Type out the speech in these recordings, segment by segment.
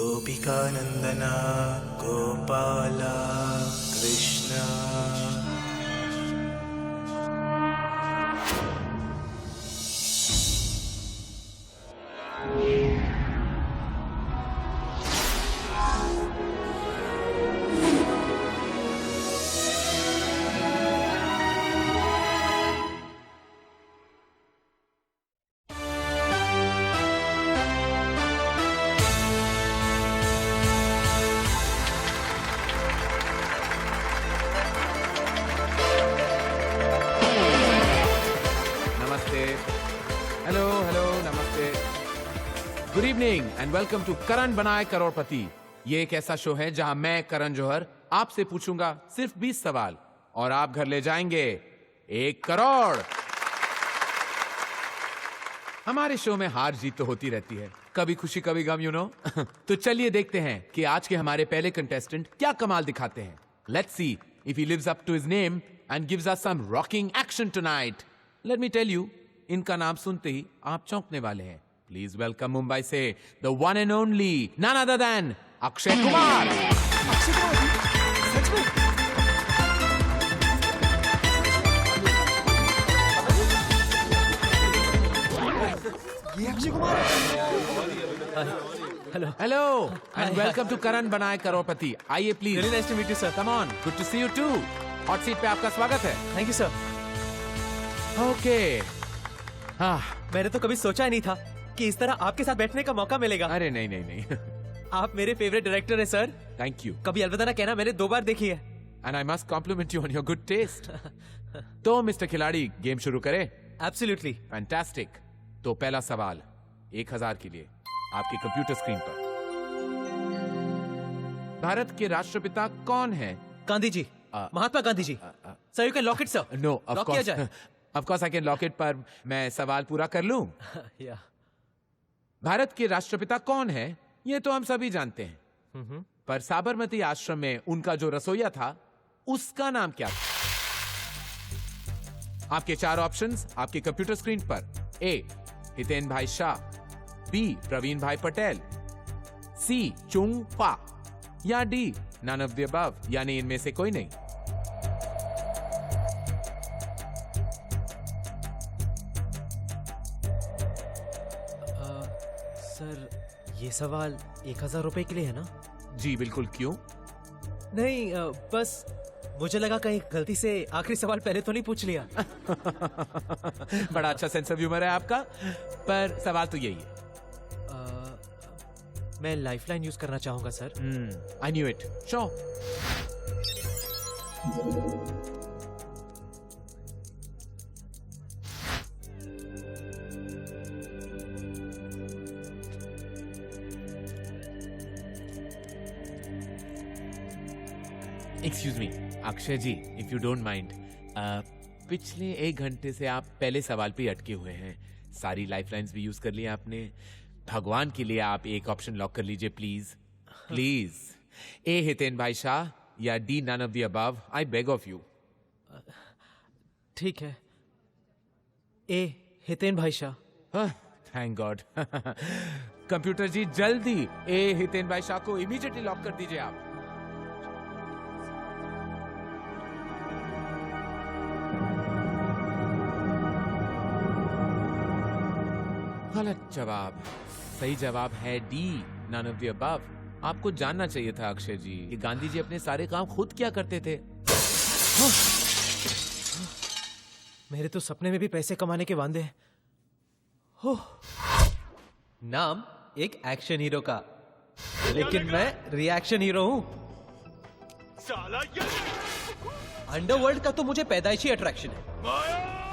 गोपिकानन्दना Gopala Krishna. Good evening and welcome to Karan Banaye Crorepati. ये एक ऐसा शो है जहां मैं करण जौहर आपसे पूछूंगा सिर्फ 20 सवाल और आप घर ले जाएंगे 1 करोड़। हमारे शो में हार जीत तो होती रहती है, कभी खुशी कभी गम, यू नो। तो चलिए देखते हैं कि आज के हमारे पहले कंटेस्टेंट क्या कमाल दिखाते हैं। Let's see if he lives up to his name and gives us some rocking action tonight. Let me tell you, इनका नाम सुनते ही आप चौंकने वाले हैं। Please welcome Mumbai से the one and only, none other than Akshay Kumar. Akshay Kumar, सच में? ये अक्षय कुमार है? Hello hello and welcome to Karan Banaye Crorepati. आइए please. Really nice to meet you, sir. Come on, good to see you too. Hot seat पे आपका स्वागत है। Thank you, sir. Okay. हाँ, मैंने तो कभी सोचा ही नहीं था कि इस तरह आपके साथ बैठने का मौका मिलेगा। अरे नहीं नहीं नहीं। आप मेरे फेवरेट डायरेक्टर हैं sir. Thank you. Kabhi Alvida Naa Kehna, मैंने 2 बार देखी है। And I must compliment you on your good taste. तो मिस्टर खिलाड़ी, गेम शुरू करें? एब्सोल्युटली। फैंटास्टिक। तो पहला सवाल 1000 के लिए आपकी कंप्यूटर स्क्रीन पर। भारत के राष्ट्रपिता कौन है? Gandhi ji, Mahatma Gandhi ji. Sir you can lock it sir. No, off lock किया जाए। Of course I can lock it, पर मैं सवाल पूरा कर लूं? या भारत के राष्ट्रपिता कौन है ये तो हम सभी जानते हैं, पर साबरमती आश्रम में उनका जो रसोइया था उसका नाम क्या था? आपके 4 ऑप्शंस आपके कंप्यूटर स्क्रीन पर। ए हितेन भाई शाह, बी प्रवीण भाई पटेल, सी चुंग पा, या D none of the above, यानी इनमें से कोई नहीं। सर ये सवाल 1000 रुपए के लिए है ना? जी बिल्कुल। क्यों? नहीं, बस मुझे लगा कहीं गलती से आखिरी सवाल पहले तो नहीं पूछ लिया। बड़ा अच्छा सेंस ऑफ ह्यूमर है आपका, पर सवाल तो यही है। मैं लाइफलाइन यूज करना चाहूंगा sir. I knew it. Show excuse me Akshay ji, if you don't mind, पिछले 1 घंटे से आप पहले सवाल पे अटके हुए हैं। सारी लाइफलाइंस भी यूज कर ली आपने। भगवान के लिए आप एक ऑप्शन लॉक कर लीजिए प्लीज प्लीज। ए हितेन भाई शाह या D none of the above, I beg of you. ठीक है, A Hiten bhai Shah. Thank God. Computer ji जल्दी ए हितेन भाई शाह को इमीडिएटली लॉक कर दीजिए आप। गलत जवाब। सही जवाब है D none of the above. आपको जानना चाहिए था अक्षय जी कि गांधी जी अपने सारे काम खुद क्या करते थे। मेरे तो सपने में भी पैसे कमाने के वांदे हैं। नाम एक एक्शन हीरो का, लेकिन मैं रिएक्शन हीरो हूं। अंडरवर्ल्ड का तो मुझे पैदाइशी अट्रैक्शन है।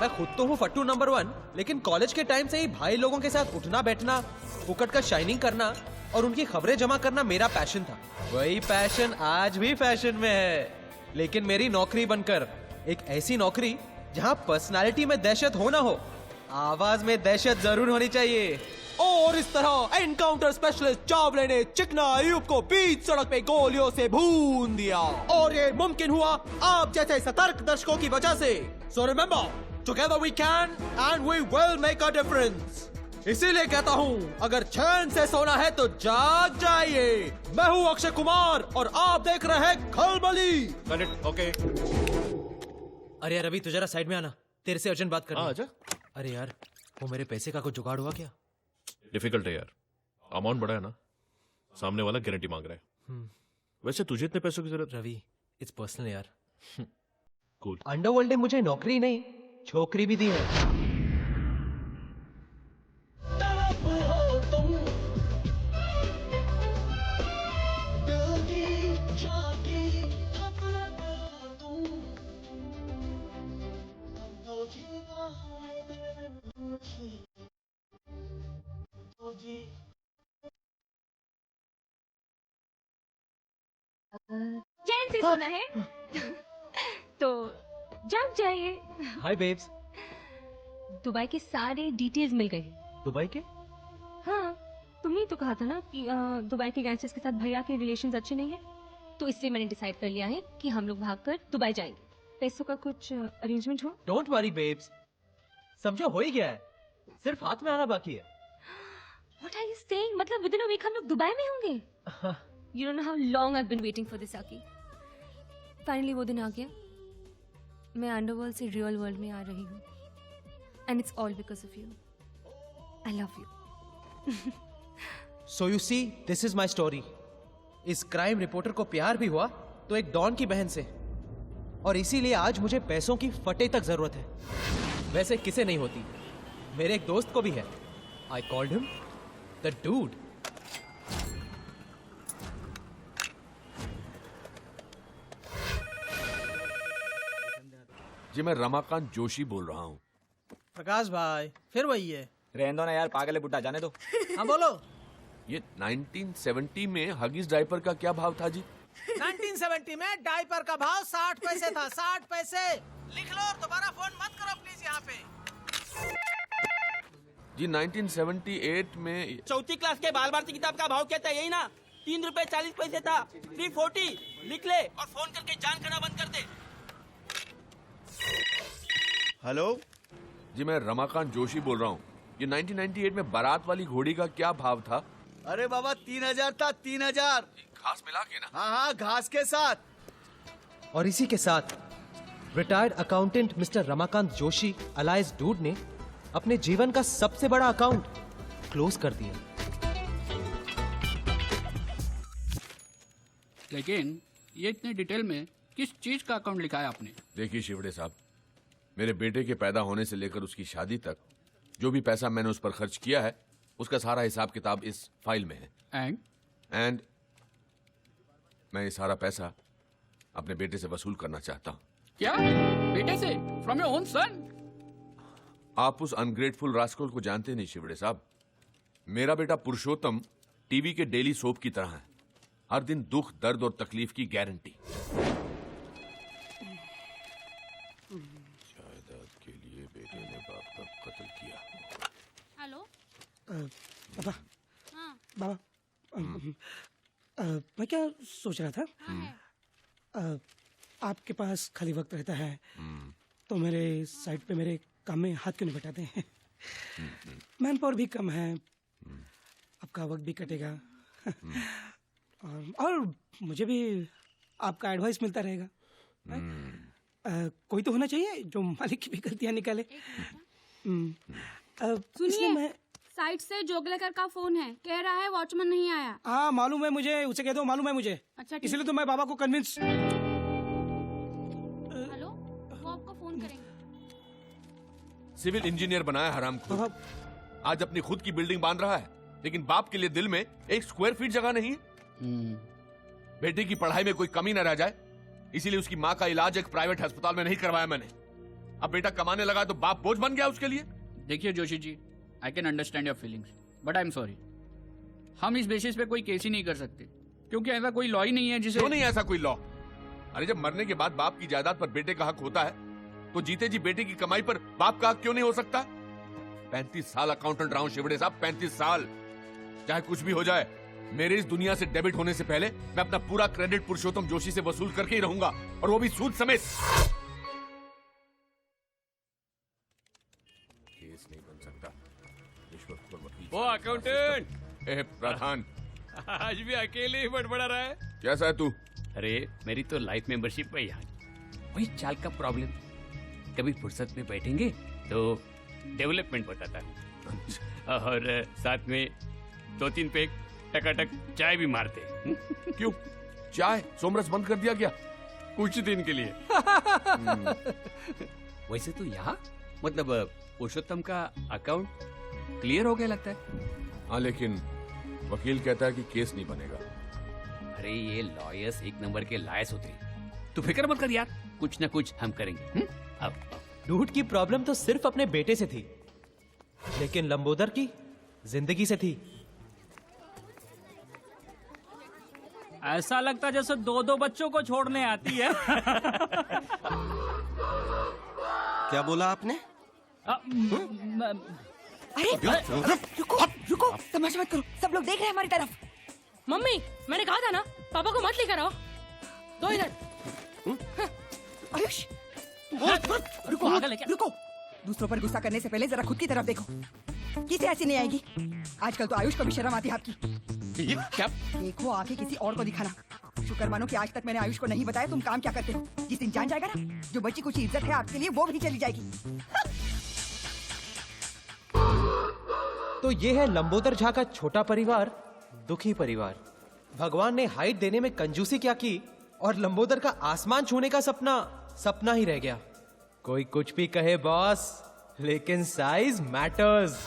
मैं खुद तो हूँ फट्टू नंबर 1, लेकिन कॉलेज के टाइम से ही भाई लोगों के साथ उठना बैठना, फुकट का शाइनिंग करना और उनकी खबरें जमा करना मेरा पैशन था। वही पैशन आज भी फैशन में है, लेकिन मेरी नौकरी बनकर एक ऐसी नौकरी जहाँ पर्सनालिटी में दहशत हो ना हो, आवाज में दहशत जरूर होनी चाहिए। और इस तरह एनकाउंटर स्पेशलिस्ट चावले ने चिकना अयूब को बीच सड़क पे गोलियों से भून दिया, और ये मुमकिन हुआ आप जैसे सतर्क दर्शकों की वजह से। So remember, together we can and we will make a difference. इसीलिए कहता हूँ अगर चैन से सोना है तो जाग जाइए। मैं हूँ अक्षय कुमार और आप देख रहे हैं खलबली। Correct, okay. अरे यार रवि, तू जरा साइड में आना, तेरे से अर्जेंट बात करनी है। आजा। अरे यार, वो मेरे पैसे का कुछ जुगाड़ हुआ क्या? डिफिकल्ट है यार, अमाउंट बड़ा है ना, सामने वाला गारंटी मांग रहा है। वैसे तुझे इतने पैसों की जरूरत? रवि, इट्स पर्सनल यार। कूल। अंडरवर्ल्ड ने मुझे नौकरी नहीं, छोकरी भी दी है। चैन से सोना है तो जग जाइए। हाय बेब्स। दुबई के सारे डिटेल्स मिल गए। दुबई के? हाँ, तुमने तो कहा था ना कि दुबई के गैंगस्टर्स के साथ भैया के रिलेशंस अच्छे नहीं हैं, तो इसलिए मैंने डिसाइड कर लिया है कि हम लोग भागकर दुबई जाएंगे। पैसों का कुछ अरेंजमेंट हो? डोंट वरी बेब्स, समझो हो ही गया है, सिर्फ हाथ में आना बाकी है। What are you saying? मतलब विदिन अ वीक हम लोग दुबई में होंगे? You don't know how long I've been waiting for this, Aki. Finally वो दिन आ गया। मैं अंडरवर्ल्ड से रियल वर्ल्ड में आ रही हूँ। And it's all because of you. I love you. So you see, this is my story. इस crime reporter को प्यार भी हुआ तो एक डॉन की बहन से, और इसीलिए आज मुझे पैसों की फटे तक जरूरत है। वैसे किसे नहीं होती, मेरे एक दोस्त को भी है। I called him the dude. जी मैं रमाकांत जोशी बोल रहा हूँ। प्रकाश भाई, फिर वही है। रहने दो ना यार, पागल है बुड्ढा, जाने दो। हाँ बोलो। ये 1970 में हगीज डायपर का क्या भाव था जी? 1970 में डायपर का भाव 60 पैसे था। 60 पैसे। लिख लो और दोबारा फोन मत करो प्लीज यहाँ पे। जी 1978 में चौथी क्लास के बाल भारती किताब का भाव क्या था? यही ना, 3 रुपए 40 पैसे था। 340 लिख ले और फोन करके जान करना बंद कर दे। हेलो जी, मैं रमाकांत जोशी बोल रहा हूँ। ये 1998 में बारात वाली घोड़ी का क्या भाव था? अरे बाबा 3000 था, 3000। घास मिला के ना? हाँ हाँ, घास के साथ। और इसी के साथ retired accountant mister Ramakant Joshi alias dude ने अपने जीवन का सबसे बड़ा अकाउंट क्लोज कर दिया। लेकिन ये इतने डिटेल में किस चीज का अकाउंट लिखा है आपने? देखिए शिवड़े साहब, मेरे बेटे के पैदा होने से लेकर उसकी शादी तक जो भी पैसा मैंने उस पर खर्च किया है, उसका सारा हिसाब किताब इस फाइल में है। एंड मैं ये सारा पैसा अपने बेटे से वसूल करना चाहता हूँ। क्या? बेटे से? From your own son? आप उस अनग्रेटफुल रास्कल को जानते नहीं शिवड़े साहब। मेरा बेटा पुरुषोत्तम टीवी के डेली सोप की तरह है, हर दिन दुख दर्द और तकलीफ की गारंटी। जायदाद के लिए बेटे ने बाप का कत्ल किया। हेलो पापा। हाँ बाबा, मैं क्या सोच रहा था, आपके पास खाली वक्त रहता है तो मेरे साइड पे मेरे काम में हाथ क्यों नहीं बटाते हैं? मैन पावर भी कम है, आपका वक्त भी कटेगा और मुझे भी आपका एडवाइस मिलता रहेगा। कोई तो होना चाहिए जो मालिक की भी गलतियां निकाले। सुनिए, मैं साइड से जोगलेकर का फोन है, कह रहा है वॉचमैन नहीं आया। हाँ मालूम है मुझे, उसे कह दो मालूम है मुझे। अच्छा इसलिए तो मैं बाबा को कन्विंस। हेलो, वो आपको फोन करेंगे। सिविल इंजीनियर बनाया हराम को, आज अपनी खुद की बिल्डिंग बांध रहा है, लेकिन बाप के लिए दिल में 1 स्क्वायर फीट जगह नहीं है। बेटे की पढ़ाई में कोई कमी न रह जाए, इसीलिए उसकी माँ का इलाज एक प्राइवेट अस्पताल में नहीं करवाया मैंने। अब बेटा कमाने लगा तो बाप बोझ बन गया उसके लिए। देखिए Joshi ji, I can understand your feelings, but I am sorry, हम इस बेसिस पे कोई केस ही नहीं कर सकते, क्योंकि ऐसा कोई लॉ ही नहीं है जिसे। क्यों नहीं ऐसा कोई लॉ? अरे जब मरने के बाद बाप की जायदाद पर बेटे का हक होता है, तो जीते जी बेटे की कमाई पर बाप का हक क्यों नहीं हो सकता? 35 साल अकाउंटेंट रहा हूं शिवड़े साहब, 35 साल। चाहे कुछ भी हो जाए, मेरे इस दुनिया से डेबिट होने से पहले मैं अपना पूरा क्रेडिट पुरुषोत्तम जोशी से वसूल करके ही रहूंगा, और वो भी सूद समेत। केस नहीं बन सकता। रिश्वतखोर वकील। वो अकाउंटेंट ए प्रधान, आज भी अकेले ही बड़बड़ा रहा है। कैसा है तू? अरे मेरी तो लाइफ मेंबरशिप है यहाँ, वही चाल का प्रॉब्लम। कभी फुर्सत में बैठेंगे तो डेवलपमेंट बताता हूँ, और साथ में 2-3 पैक टकाटक चाय भी मारते हैं। क्यों? चाय सोमरस बंद कर दिया क्या? कुछ दिन के लिए। वैसे तो यहाँ मतलब पुरुषोत्तम का अकाउंट क्लियर हो गया लगता है। हाँ, लेकिन वकील कहता है कि केस नहीं बनेगा। अरे ये लॉयर्स एक नंबर के लायस होते हैं, तू फिक्र मत कर यार, कुछ ना कुछ हम करेंगे। अब डूड की प्रॉब्लम तो सिर्फ अपने बेटे से थी, लेकिन लंबोदर की जिंदगी से थी। ऐसा लगता जैसे 2-2 बच्चों को छोड़ने आती है। क्या बोला आपने? अरे रुको रुको, तमाशा मत करो, सब लोग देख रहे हैं हमारी तरफ। मम्मी, मैंने कहा था ना पापा को मत लेकर आओ। दो इधर। आयुष रुको रुको, दूसरों पर गुस्सा करने से पहले जरा खुद की तरफ देखो। किसे ऐसी नहीं आएगी? आजकल तो आयुष को भी शर्म आती है आपकी। क्या? देखो आके किसी और को दिखाना। शुक्र मानो कि आज तक मैंने आयुष को नहीं बताया तुम काम क्या करते हो। जिस दिन जान जाएगा ना, जो बची कुछ इज्जत है आपके लिए वो भी चली जाएगी। तो ये है लंबोदर झा का छोटा परिवार, दुखी परिवार। भगवान ने हाइट देने में कंजूसी क्या की, और लंबोदर का आसमान छूने का सपना सपना ही रह गया। कोई कुछ भी कहे बॉस, लेकिन साइज मैटर्स।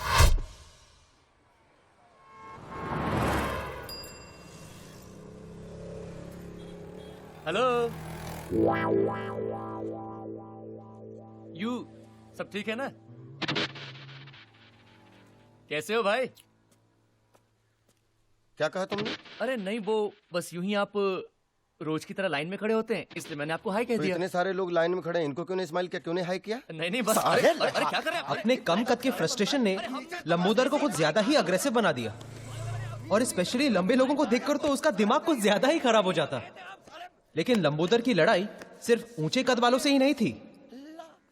हेलो यू, सब ठीक है ना? कैसे हो भाई? क्या कहा तुमने? अरे नहीं, वो बस यूं ही आप रोज की तरह लाइन में खड़े होते हैं, इसलिए मैंने आपको हाई कह तो दिया। इतने सारे लोग लाइन में खड़े हैं, इनको क्यों नहीं स्माइल किया, क्यों नहीं हाई किया? नहीं बस अरे क्या कर रहे हैं? अपने कम कद के फ्रस्ट्रेशन ने लंबोदर को कुछ ज्यादा ही अग्रेसिव बना दिया, और स्पेशली लंबे लोगों को देखकर तो उसका दिमाग कुछ ज्यादा ही खराब हो जाता। लेकिन लंबोदर की लड़ाई सिर्फ ऊंचे कद वालों से ही नहीं थी,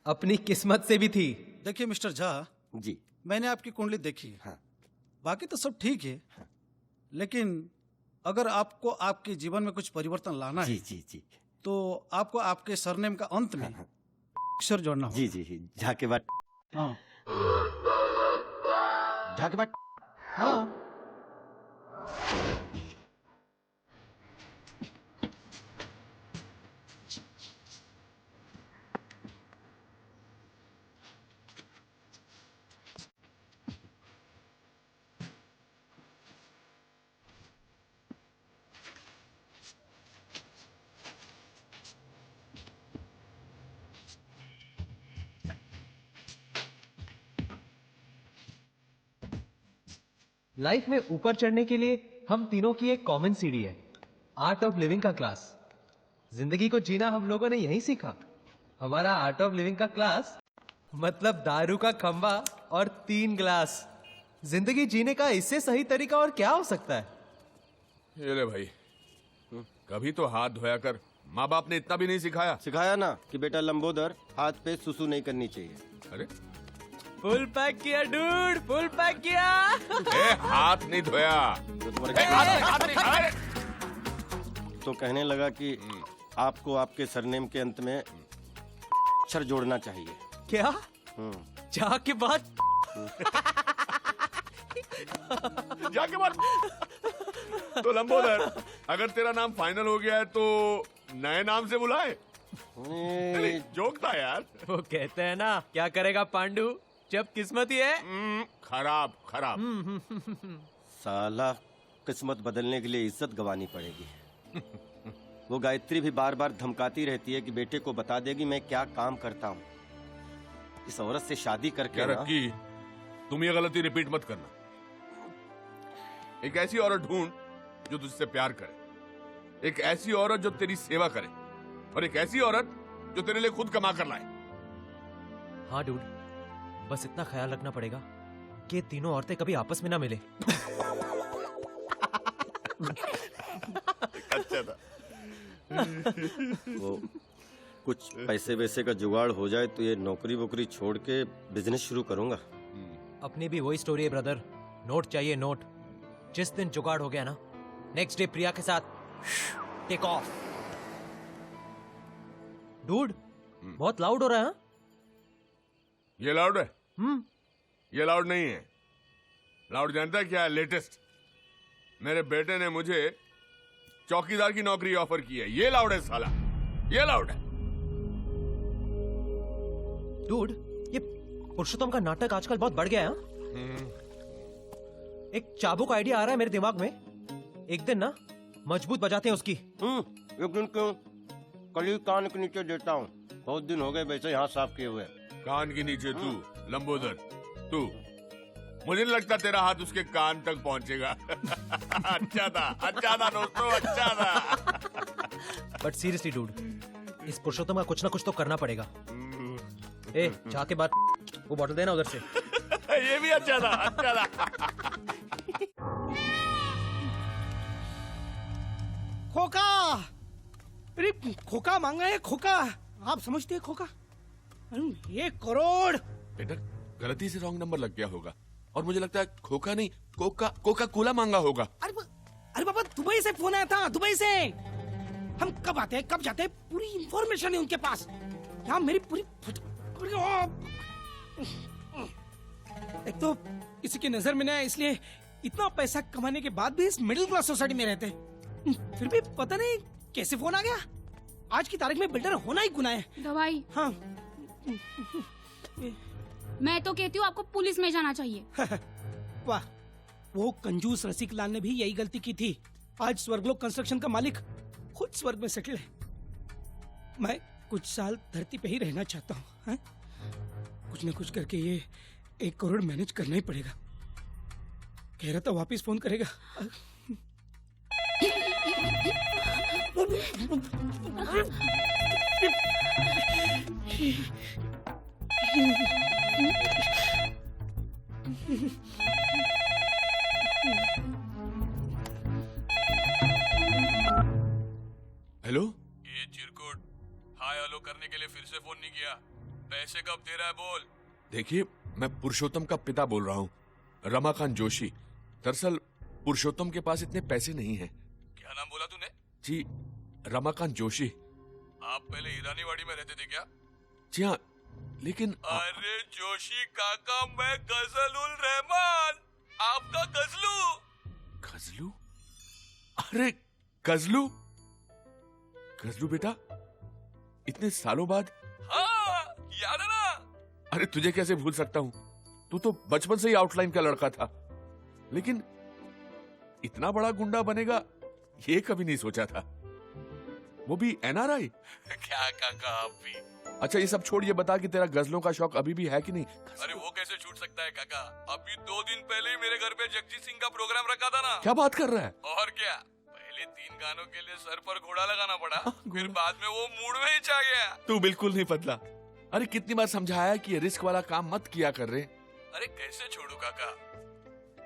अपनी किस्मत से भी थी। देखिए मिस्टर झा जी, मैंने आपकी कुंडली देखी है। हाँ। बाकी तो सब ठीक है, लेकिन अगर आपको आपके जीवन में कुछ परिवर्तन लाना है जी तो आपको आपके सरनेम का अंत में अक्षर जोड़ना होगा। जी झा के बाद हाँ झा के बाद हाँ। लाइफ में ऊपर चढ़ने के लिए हम तीनों की एक कॉमन सीढ़ी है, आर्ट ऑफ लिविंग का क्लास। जिंदगी को जीना हम लोगों ने यहीं सीखा। हमारा आर्ट ऑफ लिविंग का क्लास मतलब दारू का खंबा और 3 ग्लास। जिंदगी जीने का इससे सही तरीका और क्या हो सकता है? ये ले भाई, कभी तो हाथ धोया कर। माँ बाप ने इतना भी नहीं सिखाया? सिखाया ना कि बेटा लंबोदर, हाथ पे सुसु नहीं करनी चाहिए। अरे फुल पैक किया डूड, फुल पैक किया। हाथ नहीं धोया तो कहने लगा कि आपको आपके सरनेम के अंत में अक्षर जोड़ना चाहिए। क्या? जाके बाद जाके बाद तो लंबोदर, अगर तेरा नाम फाइनल हो गया है तो नए नाम से बुलाए। जोक था यार। वो कहते हैं ना, क्या करेगा पांडु जब किस्मत ही है खराब खराब। साला किस्मत बदलने के लिए इज्जत गंवानी पड़ेगी। वो गायत्री भी बार बार धमकाती रहती है कि बेटे को बता देगी मैं क्या काम करता हूँ। इस औरत से शादी करके ना, रक्की, तुम ये गलती रिपीट मत करना। एक ऐसी औरत ढूंढ जो तुझसे प्यार करे, एक ऐसी औरत जो तेरी सेवा करे, और एक ऐसी औरत जो तेरे लिए खुद कमा कर लाए। हाँ डूड, बस इतना ख्याल रखना पड़ेगा कि तीनों औरतें कभी आपस में ना मिले। अच्छा था। वो कुछ पैसे वैसे का जुगाड़ हो जाए तो ये नौकरी वोकरी छोड़ के बिजनेस शुरू करूंगा। अपनी भी वही स्टोरी है ब्रदर। नोट चाहिए नोट। जिस दिन जुगाड़ हो गया ना, नेक्स्ट डे प्रिया के साथ टेक ऑफ। डूड बहुत लाउड हो रहा है। हाँ? ये लाउड है? ये लाउड नहीं है। लाउड जानता है क्या है? लेटेस्ट। मेरे बेटे ने मुझे चौकीदार की नौकरी ऑफर की है। ये लाउड है साला, ये लाउड है। डूड ये पुरुषोत्तम का नाटक आजकल बहुत बढ़ गया है। एक चाबुक आइडिया आ रहा है मेरे दिमाग में। एक दिन ना मजबूत बजाते हैं उसकी। एक दिन क्यों, कल ही कान के नीचे देता हूँ। बहुत दिन हो गए वैसे यहाँ साफ किए हुए। कान के नीचे तू लंबोदर, तू, मुझे नहीं लगता तेरा हाथ उसके कान तक पहुंचेगा। अच्छा था दोस्तों, अच्छा था। बट सीरियसली डूड, इस पुरुषोत्तम का कुछ ना कुछ तो करना पड़ेगा। ए जाके बात, वो बॉटल देना उधर से। ये भी अच्छा था, अच्छा था। खोका, अरे खोका मांगा है, खोका। आप समझते हैं खोका? 1 करोड़। बेटा गलती से रॉन्ग नंबर लग गया होगा, और मुझे लगता है खोका नहीं, कोका कोला मांगा होगा। अरे बाबा, दुबई से फोन आया था, दुबई से। हम कब आते हैं कब जाते हैं पूरी इंफॉर्मेशन है उनके पास। यहाँ मेरी पूरी एक तो किसी की नजर में ना, इसलिए इतना पैसा कमाने के बाद भी इस मिडिल क्लास सोसाइटी में रहते हैं। फिर भी पता नहीं कैसे फोन आ गया। आज की तारीख में बिल्डर होना ही गुनाह है। दवाई। हाँ। मैं तो कहती हूँ आपको पुलिस में जाना चाहिए। वाह, वो कंजूस रसिक लाल ने भी यही गलती की थी। आज स्वर्गलोक कंस्ट्रक्शन का मालिक खुद स्वर्ग में सेटल है। मैं कुछ साल धरती पे ही रहना चाहता हूँ। कुछ न कुछ करके ये 1 करोड़ मैनेज करना ही पड़ेगा। कह रहा था वापिस फोन करेगा। हेलो, ये चिरकुट, हाय हेलो करने के लिए फिर से फोन नहीं किया। पैसे कब दे रहा है बोल। देखिए, मैं पुरुषोत्तम का पिता बोल रहा हूँ, रमाकांत जोशी। दरअसल पुरुषोत्तम के पास इतने पैसे नहीं हैं। क्या नाम बोला तूने? जी, रमाकांत जोशी। आप पहले ईरानीवाड़ी में रहते थे क्या? जी हाँ, लेकिन अरे जोशी काका, मैं गजलुल रहमान, आपका गजलू। गजलू? अरे गजलू, गजलू बेटा, इतने सालों बाद। हाँ, याद है ना? अरे तुझे कैसे भूल सकता हूँ, तू तो बचपन से ही आउटलाइन का लड़का था। लेकिन इतना बड़ा गुंडा बनेगा ये कभी नहीं सोचा था, वो भी एनआरआई। क्या काका आप भी? अच्छा ये सब छोड़, ये बता कि तेरा गजलों का शौक अभी भी है कि नहीं? अरे वो कैसे छूट सकता है काका, अभी 2 दिन पहले ही मेरे घर पे जगजीत सिंह का प्रोग्राम रखा था ना। क्या बात कर रहा है? और क्या, पहले 3 गानों के लिए सर पर घोड़ा लगाना पड़ा, फिर बाद में वो मूड में ही छा गया। तू बिल्कुल नहीं बदला। अरे कितनी बार समझाया कि ये रिस्क वाला काम मत किया कर रहे। अरे कैसे छोड़ू काका,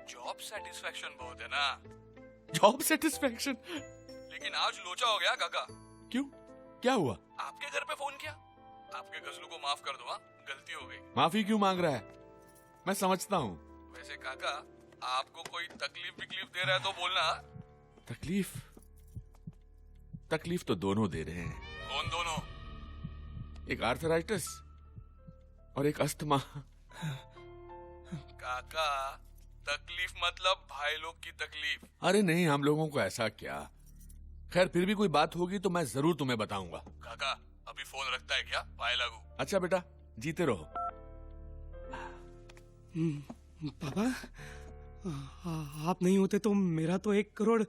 जॉब सेटिस्फेक्शन बहुत है ना। Job satisfaction? लेकिन आज लोचा हो गया काका। क्यों, क्या हुआ? आपके घर पे फोन किया, आपके गजलू को माफ कर दो। हाँ, गलती हो गई। माफी क्यों मांग रहा है? मैं समझता हूँ। वैसे काका, आपको कोई तकलीफ विकलीफ दे रहा है तो बोलना। तकलीफ? तकलीफ तो दोनों दे रहे हैं। कौन दोनों? एक आर्थराइटिस और एक अस्थमा। काका, तकलीफ मतलब भाई लोग की तकलीफ। अरे नहीं, हम लोगों को ऐसा क्या। खैर फिर भी कोई बात होगी तो मैं जरूर तुम्हें बताऊंगा। काका अभी फोन रखता है क्या? बाय लागू। अच्छा बेटा, जीते रहो। पापा, आप नहीं होते तो मेरा तो 1 करोड़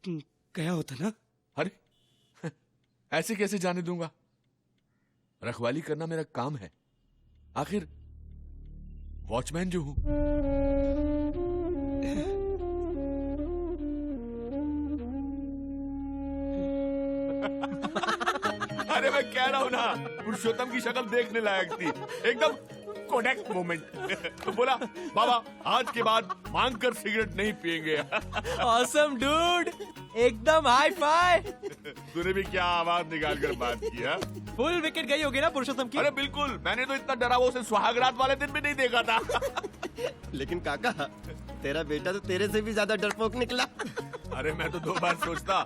गया होता ना। अरे ऐसे कैसे जाने दूंगा? रखवाली करना मेरा काम है, आखिर वॉचमैन जो हूं। अरे मैं कह रहा हूं ना, पुरुषोत्तम की शक्ल देखने लायक थी, एकदम कोडेक मोमेंट। बोला बाबा आज के बाद मांग कर सिगरेट नहीं पिएंगे। ऑसम डूड, एकदम हाई फाई। तूने भी क्या आवाज निकाल कर बात किया? फुल विकेट गई होगी ना पुरुषोत्तम की? अरे बिल्कुल, मैंने तो इतना डरावो से सुहागरात वाले दिन भी नहीं देखा था। लेकिन काका तेरा बेटा तो तेरे से भी ज्यादा डरपोक निकला। अरे मैं तो 2 बार सोचता,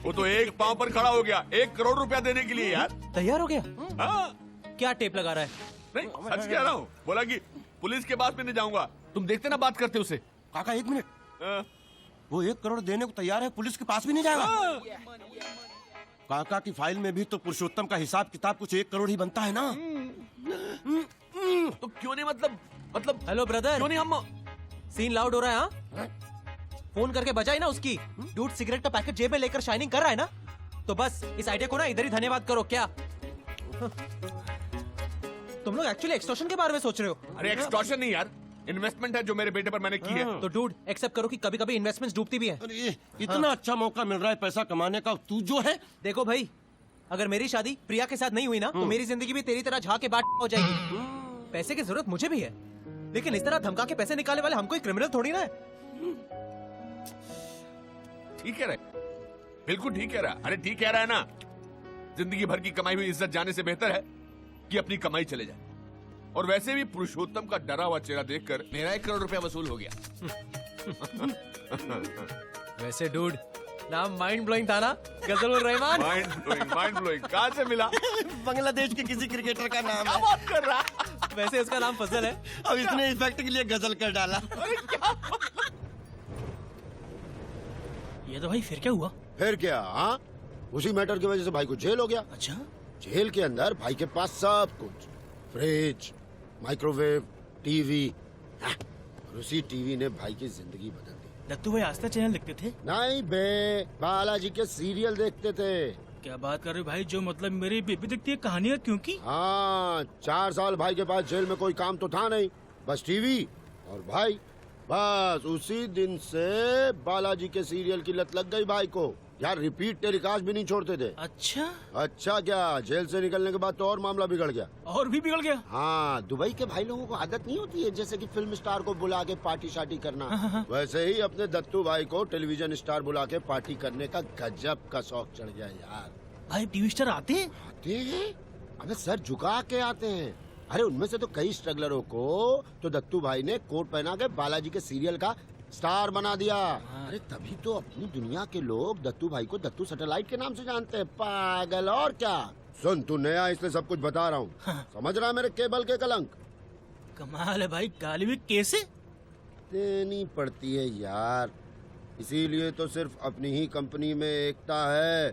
वो तो एक पांव पर खड़ा हो गया 1 करोड़ रुपया देने के लिए यार। तैयार हो गया? हाँ। क्या टेप लगा रहा है? नहीं सच कह रहा हूँ, बोला कि पुलिस के पास में नहीं जाऊंगा। तुम देखते ना बात करते उसे। काका 1 मिनट, वो 1 करोड़ देने को तैयार है, पुलिस के पास भी नहीं जाएगा? काका की फाइल में भी तो पुरुषोत्तम का हिसाब किताब कुछ 1 करोड़ ही बनता है ना। तो क्यों नहीं मतलब हेलो ब्रदर, क्यों नहीं हम सीन लाउड हो रहा है? हाँ, फोन करके बजाई ना उसकी। डूड सिगरेट का पैकेट जेब में लेकर शाइनिंग कर रहा है ना, तो बस इस आइडिया को ना इधर ही धन्यवाद करो। क्या तुम लोग एक्चुअली एक्सटॉर्शन के बारे में सोच रहे हो? अरे एक्सटॉर्शन नहीं यार, इन्वेस्टमेंट है जो मेरे बेटे पर मैंने की है। तो डूड एक्सेप्ट करो कि कभी कभी इन्वेस्टमेंट्स डूबती भी है। इतना अच्छा मौका मिल रहा है पैसा कमाने का, तू जो है। देखो भाई, अगर मेरी शादी प्रिया के साथ नहीं हुई ना, तो मेरी जिंदगी भी तेरी तरह झाके बाट हो जाएगी। पैसे की जरूरत मुझे भी है, लेकिन इस तरह धमका के पैसे निकालने वाले हम कोई क्रिमिनल थोड़ी ना है। ठीक कह रहा है, बिल्कुल ठीक कह रहा है। अरे ठीक कह रहा है ना, जिंदगी भर की कमाई हुई इज्जत जाने से बेहतर है कि अपनी कमाई चले जाए। और वैसे भी पुरुषोत्तम का डरा हुआ चेहरा देखकर मेरा 1 करोड़ रुपया वसूल हो गया। वैसे डूड, नाम माइंड ब्लोइंग था ना, गजलुर रहमान। माइंड ब्लोइंग कहाँ से मिला? बांग्लादेश के किसी क्रिकेटर का नाम क्या है। बात कर रहा? वैसे उसका नाम फजल है। अब इसने इफेक्ट के लिए गजल कर डाला। ये तो भाई फिर क्या हुआ? फिर क्या? हाँ, उसी मैटर की वजह से भाई को जेल हो गया। अच्छा, जेल के अंदर भाई के पास सब कुछ, फ्रिज, माइक्रोवेव, टीवी, और उसी टीवी ने भाई की जिंदगी बदल दी। दत्तू भाई आस्था चैनल देखते थे? नहीं बे, बालाजी के सीरियल देखते थे। क्या बात कर रहे हो भाई, जो मतलब मेरी बेबी देखती है कहानियाँ, क्योंकि हाँ, 4 साल भाई के पास जेल में कोई काम तो था नहीं, बस टीवी और भाई। बस उसी दिन से बालाजी के सीरियल की लत लग गई भाई को। यार रिपीट टेलीकास्ट भी नहीं छोड़ते थे। अच्छा क्या, जेल से निकलने के बाद तो और मामला बिगड़ गया। और भी बिगड़ गया? हाँ, दुबई के भाई लोगों को आदत नहीं होती है जैसे कि फिल्म स्टार को बुला के पार्टी शार्टी करना। वैसे ही अपने दत्तू भाई को टेलीविजन स्टार बुला के पार्टी करने का गजब का शौक चढ़ गया यार। भाई टीवी स्टार आते हैं? अबे सर झुका के आते हैं। अरे उनमें से तो कई स्ट्रगलरों को तो दत्तू भाई ने कोट पहना के बालाजी के सीरियल का स्टार बना दिया। अरे तभी तो अपनी दुनिया के लोग दत्तू भाई को दत्तू सैटेलाइट के नाम से जानते हैं। पागल, और क्या। सुन, तू नया इसलिए सब कुछ बता रहा हूँ। समझ रहा है मेरे केबल के कलंक? कमाल है भाई, गाली भी कैसे देनी पड़ती है यार, इसीलिए तो सिर्फ अपनी ही कंपनी में एकता है।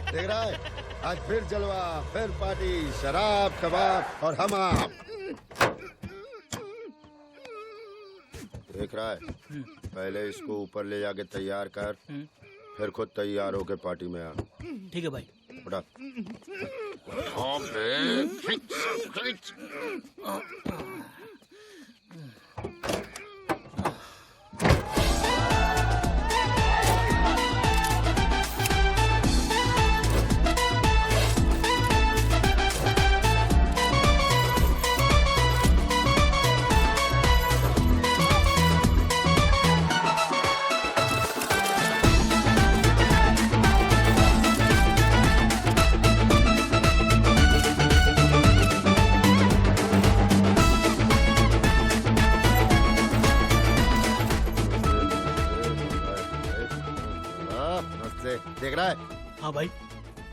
देख रहा है, आज फिर जलवा, फिर पार्टी, शराब, कबाब और हमाम। देख रहा है, पहले इसको ऊपर ले जाके तैयार कर, फिर खुद तैयार होके पार्टी में आ। ठीक है भाई। बड़ा देख रहा है? हाँ भाई।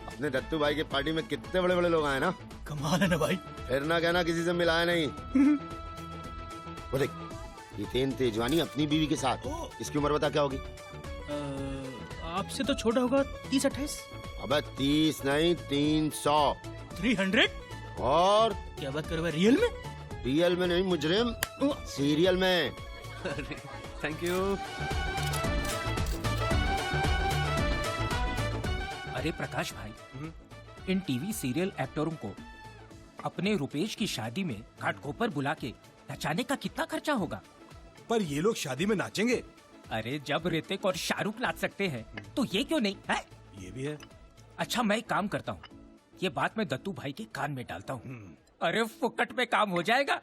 अपने दत्तू भाई की पार्टी में कितने बड़े बड़े लोग आए ना। कमाल है ना भाई। फिर ना कहना किसी से मिलाया नहीं। वो देख, ये तेजवानी अपनी बीवी के साथ, इसकी उम्र बता क्या होगी? आपसे तो छोटा होगा 30-28। अबे 30 नहीं, 300। 300? और क्या बात कर रहे हो, रियल में? रियल में नहीं मुजरिम, सीरियल में। Thank you. अरे प्रकाश भाई, इन टीवी सीरियल एक्टरों को अपने रुपेश की शादी में घाटकोपर बुला के नचाने का कितना खर्चा होगा? पर ये लोग शादी में नाचेंगे? अरे जब ऋतिक और शाहरुख नाच सकते हैं तो ये क्यों नहीं है? ये भी है। अच्छा मैं एक काम करता हूँ, ये बात मैं दत्तू भाई के कान में डालता हूँ। अरे फुकट में काम हो जाएगा।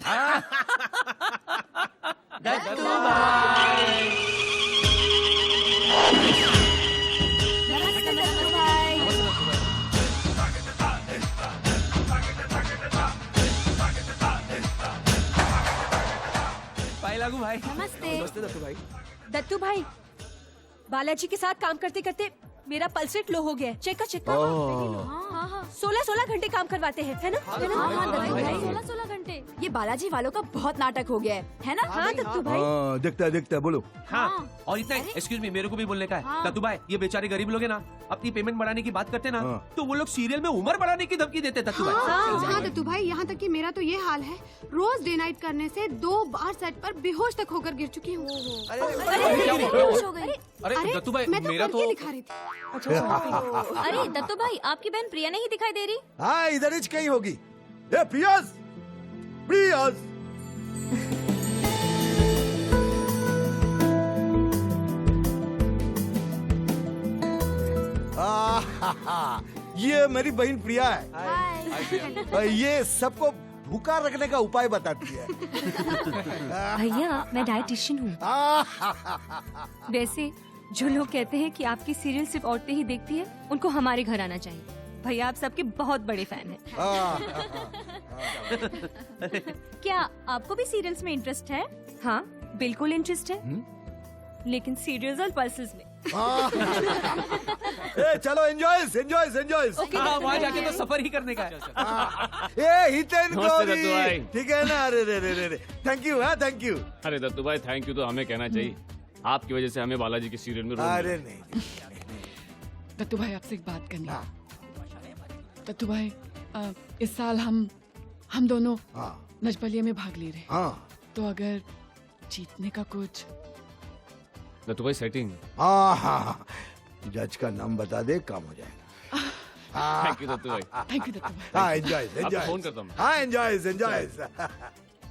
दत्तू भाई। लागू भाई। नमस्ते। नमस्ते दत्तू भाई। दत्तू भाई, बालाजी के साथ काम करते करते मेरा पल्स रेट लो हो गया है। चेक कर। हाँ, 16 घंटे काम करवाते हैं, है ना? हाँ, दत्तू भाई, 16 घंटे। ये बालाजी वालों का बहुत नाटक हो गया है ना? हाँ दत्तू भाई। दिखता है बोलो। हाँ, और इतना एक्सक्यूज मी, मेरे को भी बोलने का है। दत्तू भाई, ये बेचारे गरीब लोग हैं ना, अपनी पेमेंट बढ़ाने की बात करते ना, तो वो लोग सीरियल में उम्र बढ़ाने की धमकी देते दत्तू भाई। हाँ दत्तू भाई, यहाँ तक कि मेरा तो ये हाल है, रोज डे नाइट करने से 2 बार सेट पर बेहोश तक होकर गिर चुकी हूँ। अरे दत्तू भाई, मैं तो मेरा करके तो दिखा रही थी। अरे दत्तू भाई, आपकी बहन प्रिया नहीं दिखाई दे रही? हाँ, इधर ही कहीं होगी। ए प्रियास, प्रियास। ये मेरी बहन प्रिया है। ये सबको भूखा रखने का उपाय बताती है। भैया, मैं डाइटिशियन हूँ। वैसे जो लोग कहते हैं कि आपकी सीरियल सिर्फ औरतें ही देखती है, उनको हमारे घर आना चाहिए। भैया, आप सबके बहुत बड़े फैन हैं। क्या आपको भी सीरियल्स में इंटरेस्ट है? हाँ, बिल्कुल इंटरेस्ट है, लेकिन सीरियल्स और पल्सेस में। ए, चलो एंजॉय। वहाँ जाके तो सफर ही करने का है। ए, हितेन नमस्ते दत्तू भाई। ठीक है ना? अरे थैंक यू। हाँ, थैंक यू। अरे दत्तू भाई, थैंक यू तो हमें कहना चाहिए। आपकी वजह से हमें बालाजी के सीरियल में रोल अरे मिला। नहीं। दत्तू भाई, आपसे एक बात करनी है। दत्तू भाई, इस साल हम दोनों नजबलिया में भाग ले रहे हैं। तो अगर जीतने का कुछ। दत्तू भाई, सेटिंग। हाँ, जज का नाम बता दे, काम हो जाएगा। थैंक यू दत्तू भाई। थैंक यू दत्तू भाई। हाँ, एंजॉय। आपको फोन करता हूँ। हाँ, एंजॉय।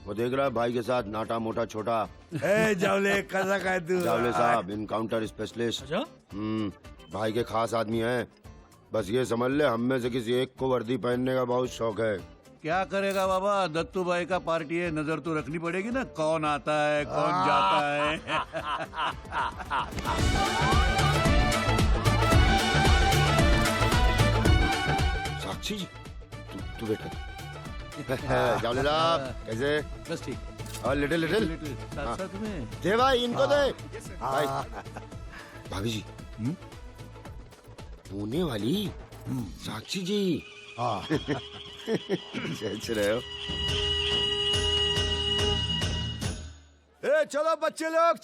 वो देख रहा है भाई के साथ नाटा मोटा छोटा। ए जावले, कैसा का है तू? जावले साहब इनकाउंटर स्पेशलिस्ट। भाई के खास आदमी हैं। बस ये समझ ले, हम में से किसी एक को वर्दी पहनने का बहुत शौक है। क्या करेगा बाबा, दत्तू भाई का पार्टी है, नजर तो रखनी पड़ेगी ना, कौन आता है कौन जाता है। साक्षी जी, तू बैठा। जावले साहब, कैसे? बस ठीक। और लिटिल साथ में दे भाई, इनको दे भाई। भाभी जी, होने वाली साक्षी जी। सोच रहे हो? ए, चलो बच्चे लोग,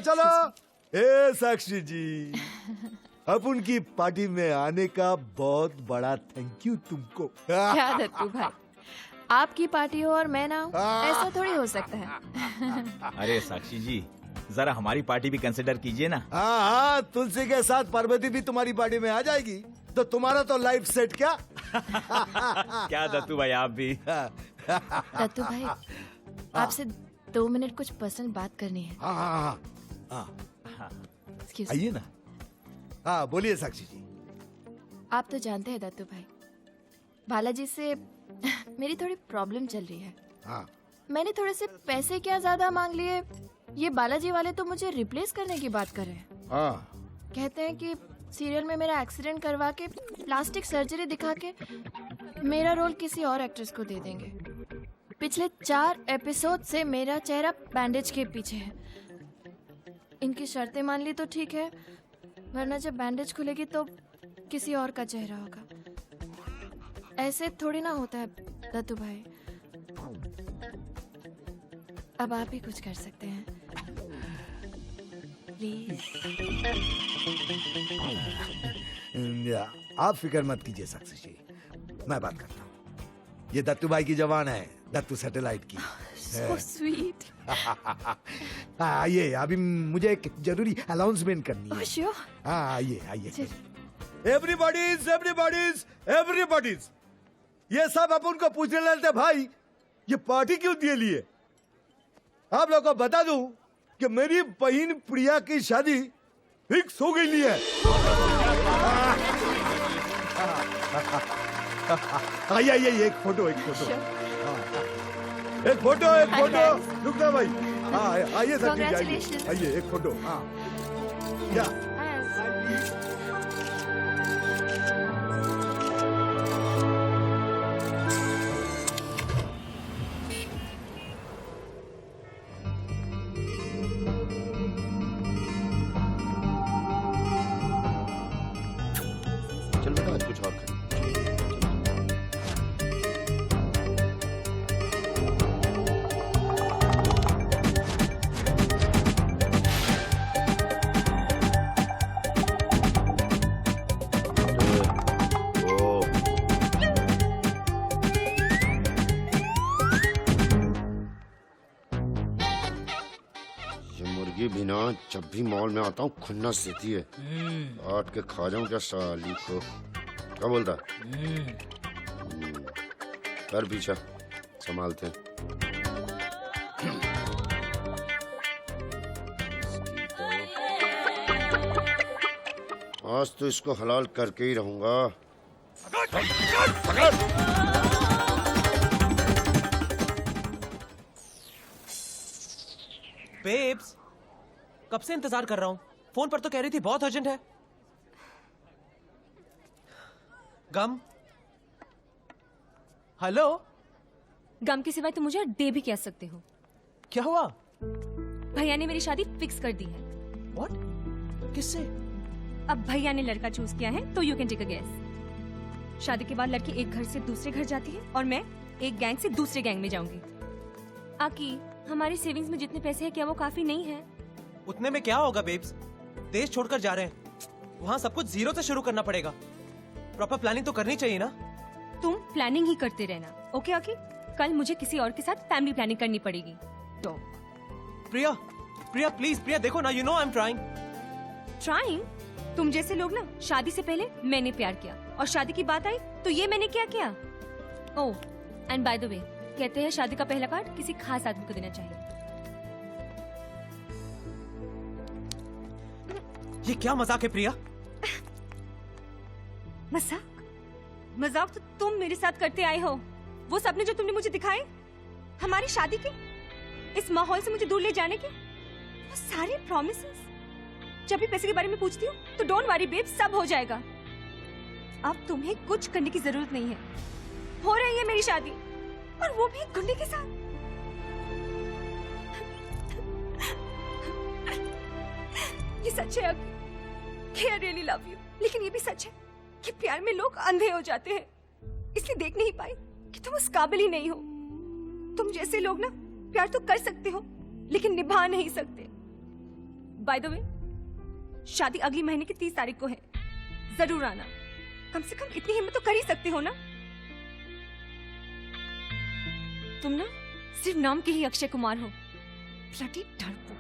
चलो। ए साक्षी जी, अब उनकी पार्टी में आने का बहुत बड़ा थैंक यू तुमको। क्या दत्तू भाई, आपकी पार्टी हो और मैं ना हूँ, ऐसा थोड़ी हो सकता है। अरे साक्षी जी, जरा हमारी पार्टी भी कंसिडर कीजिए ना। हाँ, तुलसी के साथ पार्वती भी तुम्हारी पार्टी में आ जाएगी, तो तुम्हारा तो लाइफ सेट। क्या क्या दत्तू भाई, आप भी। दत्तू भाई, आपसे 2 मिनट कुछ पर्सनल बात करनी है। हाँ, Excuse me। आइए ना। हाँ, बोलिए साक्षी जी। आप तो जानते हैं दत्तू भाई, बालाजी से मेरी थोड़ी प्रॉब्लम चल रही है। हाँ। मैंने थोड़े से पैसे क्या ज्यादा मांग लिए, ये बालाजी वाले तो मुझे रिप्लेस करने की बात कर रहे हैं। कहते हैं कि सीरियल में मेरा एक्सीडेंट करवा के प्लास्टिक सर्जरी दिखा के मेरा रोल किसी और एक्ट्रेस को दे देंगे। पिछले 4 एपिसोड से मेरा चेहरा बैंडेज के पीछे है। इनकी शर्तें मान ली तो ठीक है, वरना जब बैंडेज खुलेगी तो किसी और का चेहरा होगा। ऐसे थोड़ी ना होता है दत्तू भाई। अब आप ही कुछ कर सकते हैं प्लीज। आप फिक्र मत कीजिए साक्षी जी, मैं बात करता हूँ। ये दत्तू भाई की जवान है, दत्तू सैटेलाइट की। So sweet। आइए, अभी मुझे एक जरूरी अनाउंसमेंट करनी है। Sure। हाँ, आइए। एवरीबॉडीज, ये सब अपन को पूछने लगते भाई, ये पार्टी क्यों दिए लिए? आप लोगों को बता दूं कि मेरी बहन प्रिया की शादी फिक्स हो गई है। आइए, एक फोटो। एक फोटो। रुकना भाई। हाँ, आइए सर, आइए एक फोटो। हाँ, क्या? ये भी ना जब भी मॉल में आता हूँ खुन्नस देती है। काट के खा जाऊं क्या साली को। क्या बोलता? कर पीछा, संभालते हैं। आज तो इसको हलाल करके ही रहूंगा। बेब्स, कब से इंतजार कर रहा हूँ। फोन पर तो कह रही थी बहुत अर्जेंट है। गम, हेलो। गम के सिवाय तुम मुझे डे भी कह सकते हो। क्या हुआ? भैया ने मेरी शादी फिक्स कर दी है। What? किससे? अब भैया ने लड़का चूज किया है तो you can take a guess. शादी के बाद लड़की एक घर से दूसरे घर जाती है और मैं एक गैंग से दूसरे गैंग में जाऊंगी। आकी, हमारी सेविंग्स में जितने पैसे हैं क्या वो काफी नहीं है? उतने में क्या होगा बेब्स? देश छोड़कर जा रहे हैं, वहाँ सब कुछ जीरो से शुरू करना पड़ेगा। प्रॉपर प्लानिंग तो करनी चाहिए ना। तुम प्लानिंग ही करते रहना, ओके आकी? कल मुझे किसी और के साथ फैमिली प्लानिंग करनी पड़ेगी। तो प्रिया, प्रिया प्लीज, प्रिया देखो ना, you know I am trying. Trying? तुम जैसे लोग ना, शादी से पहले मैंने प्यार किया और शादी की बात आई तो ये मैंने क्या किया। ओह, एंड बाय द वे, कहते हैं शादी का पहला कार्ड किसी खास आदमी को देना चाहिए। ये क्या मजाक है प्रिया? मजाक? मजाक तो तुम मेरे साथ करते आए हो। वो सपने जो तुमने मुझे दिखाए, हमारी शादी के, इस माहौल से मुझे दूर ले जाने के, वो सारे प्रॉमिसेस। जब भी पैसे के बारे में पूछती हूँ तो डोंट वरी बेब, सब हो जाएगा। अब तुम्हें कुछ करने की जरूरत नहीं है। हो रही है मेरी शादी, और वो भी एक गुंडे के साथ। ये सच है कि आई रियली लव यू, लेकिन ये भी सच है कि प्यार में लोग अंधे हो जाते हैं। इसलिए देख नहीं पाए कि तुम उस काबिल ही नहीं हो। तुम जैसे लोग ना प्यार तो कर सकते हो लेकिन निभा नहीं सकते। बाय द वे, शादी अगली महीने की 30 तारीख को है, जरूर आना। कम से कम इतनी हिम्मत तो कर ही सकते हो ना। तुम ना सिर्फ नाम के ही अक्षय कुमार हो। ब्लडी डरपोक।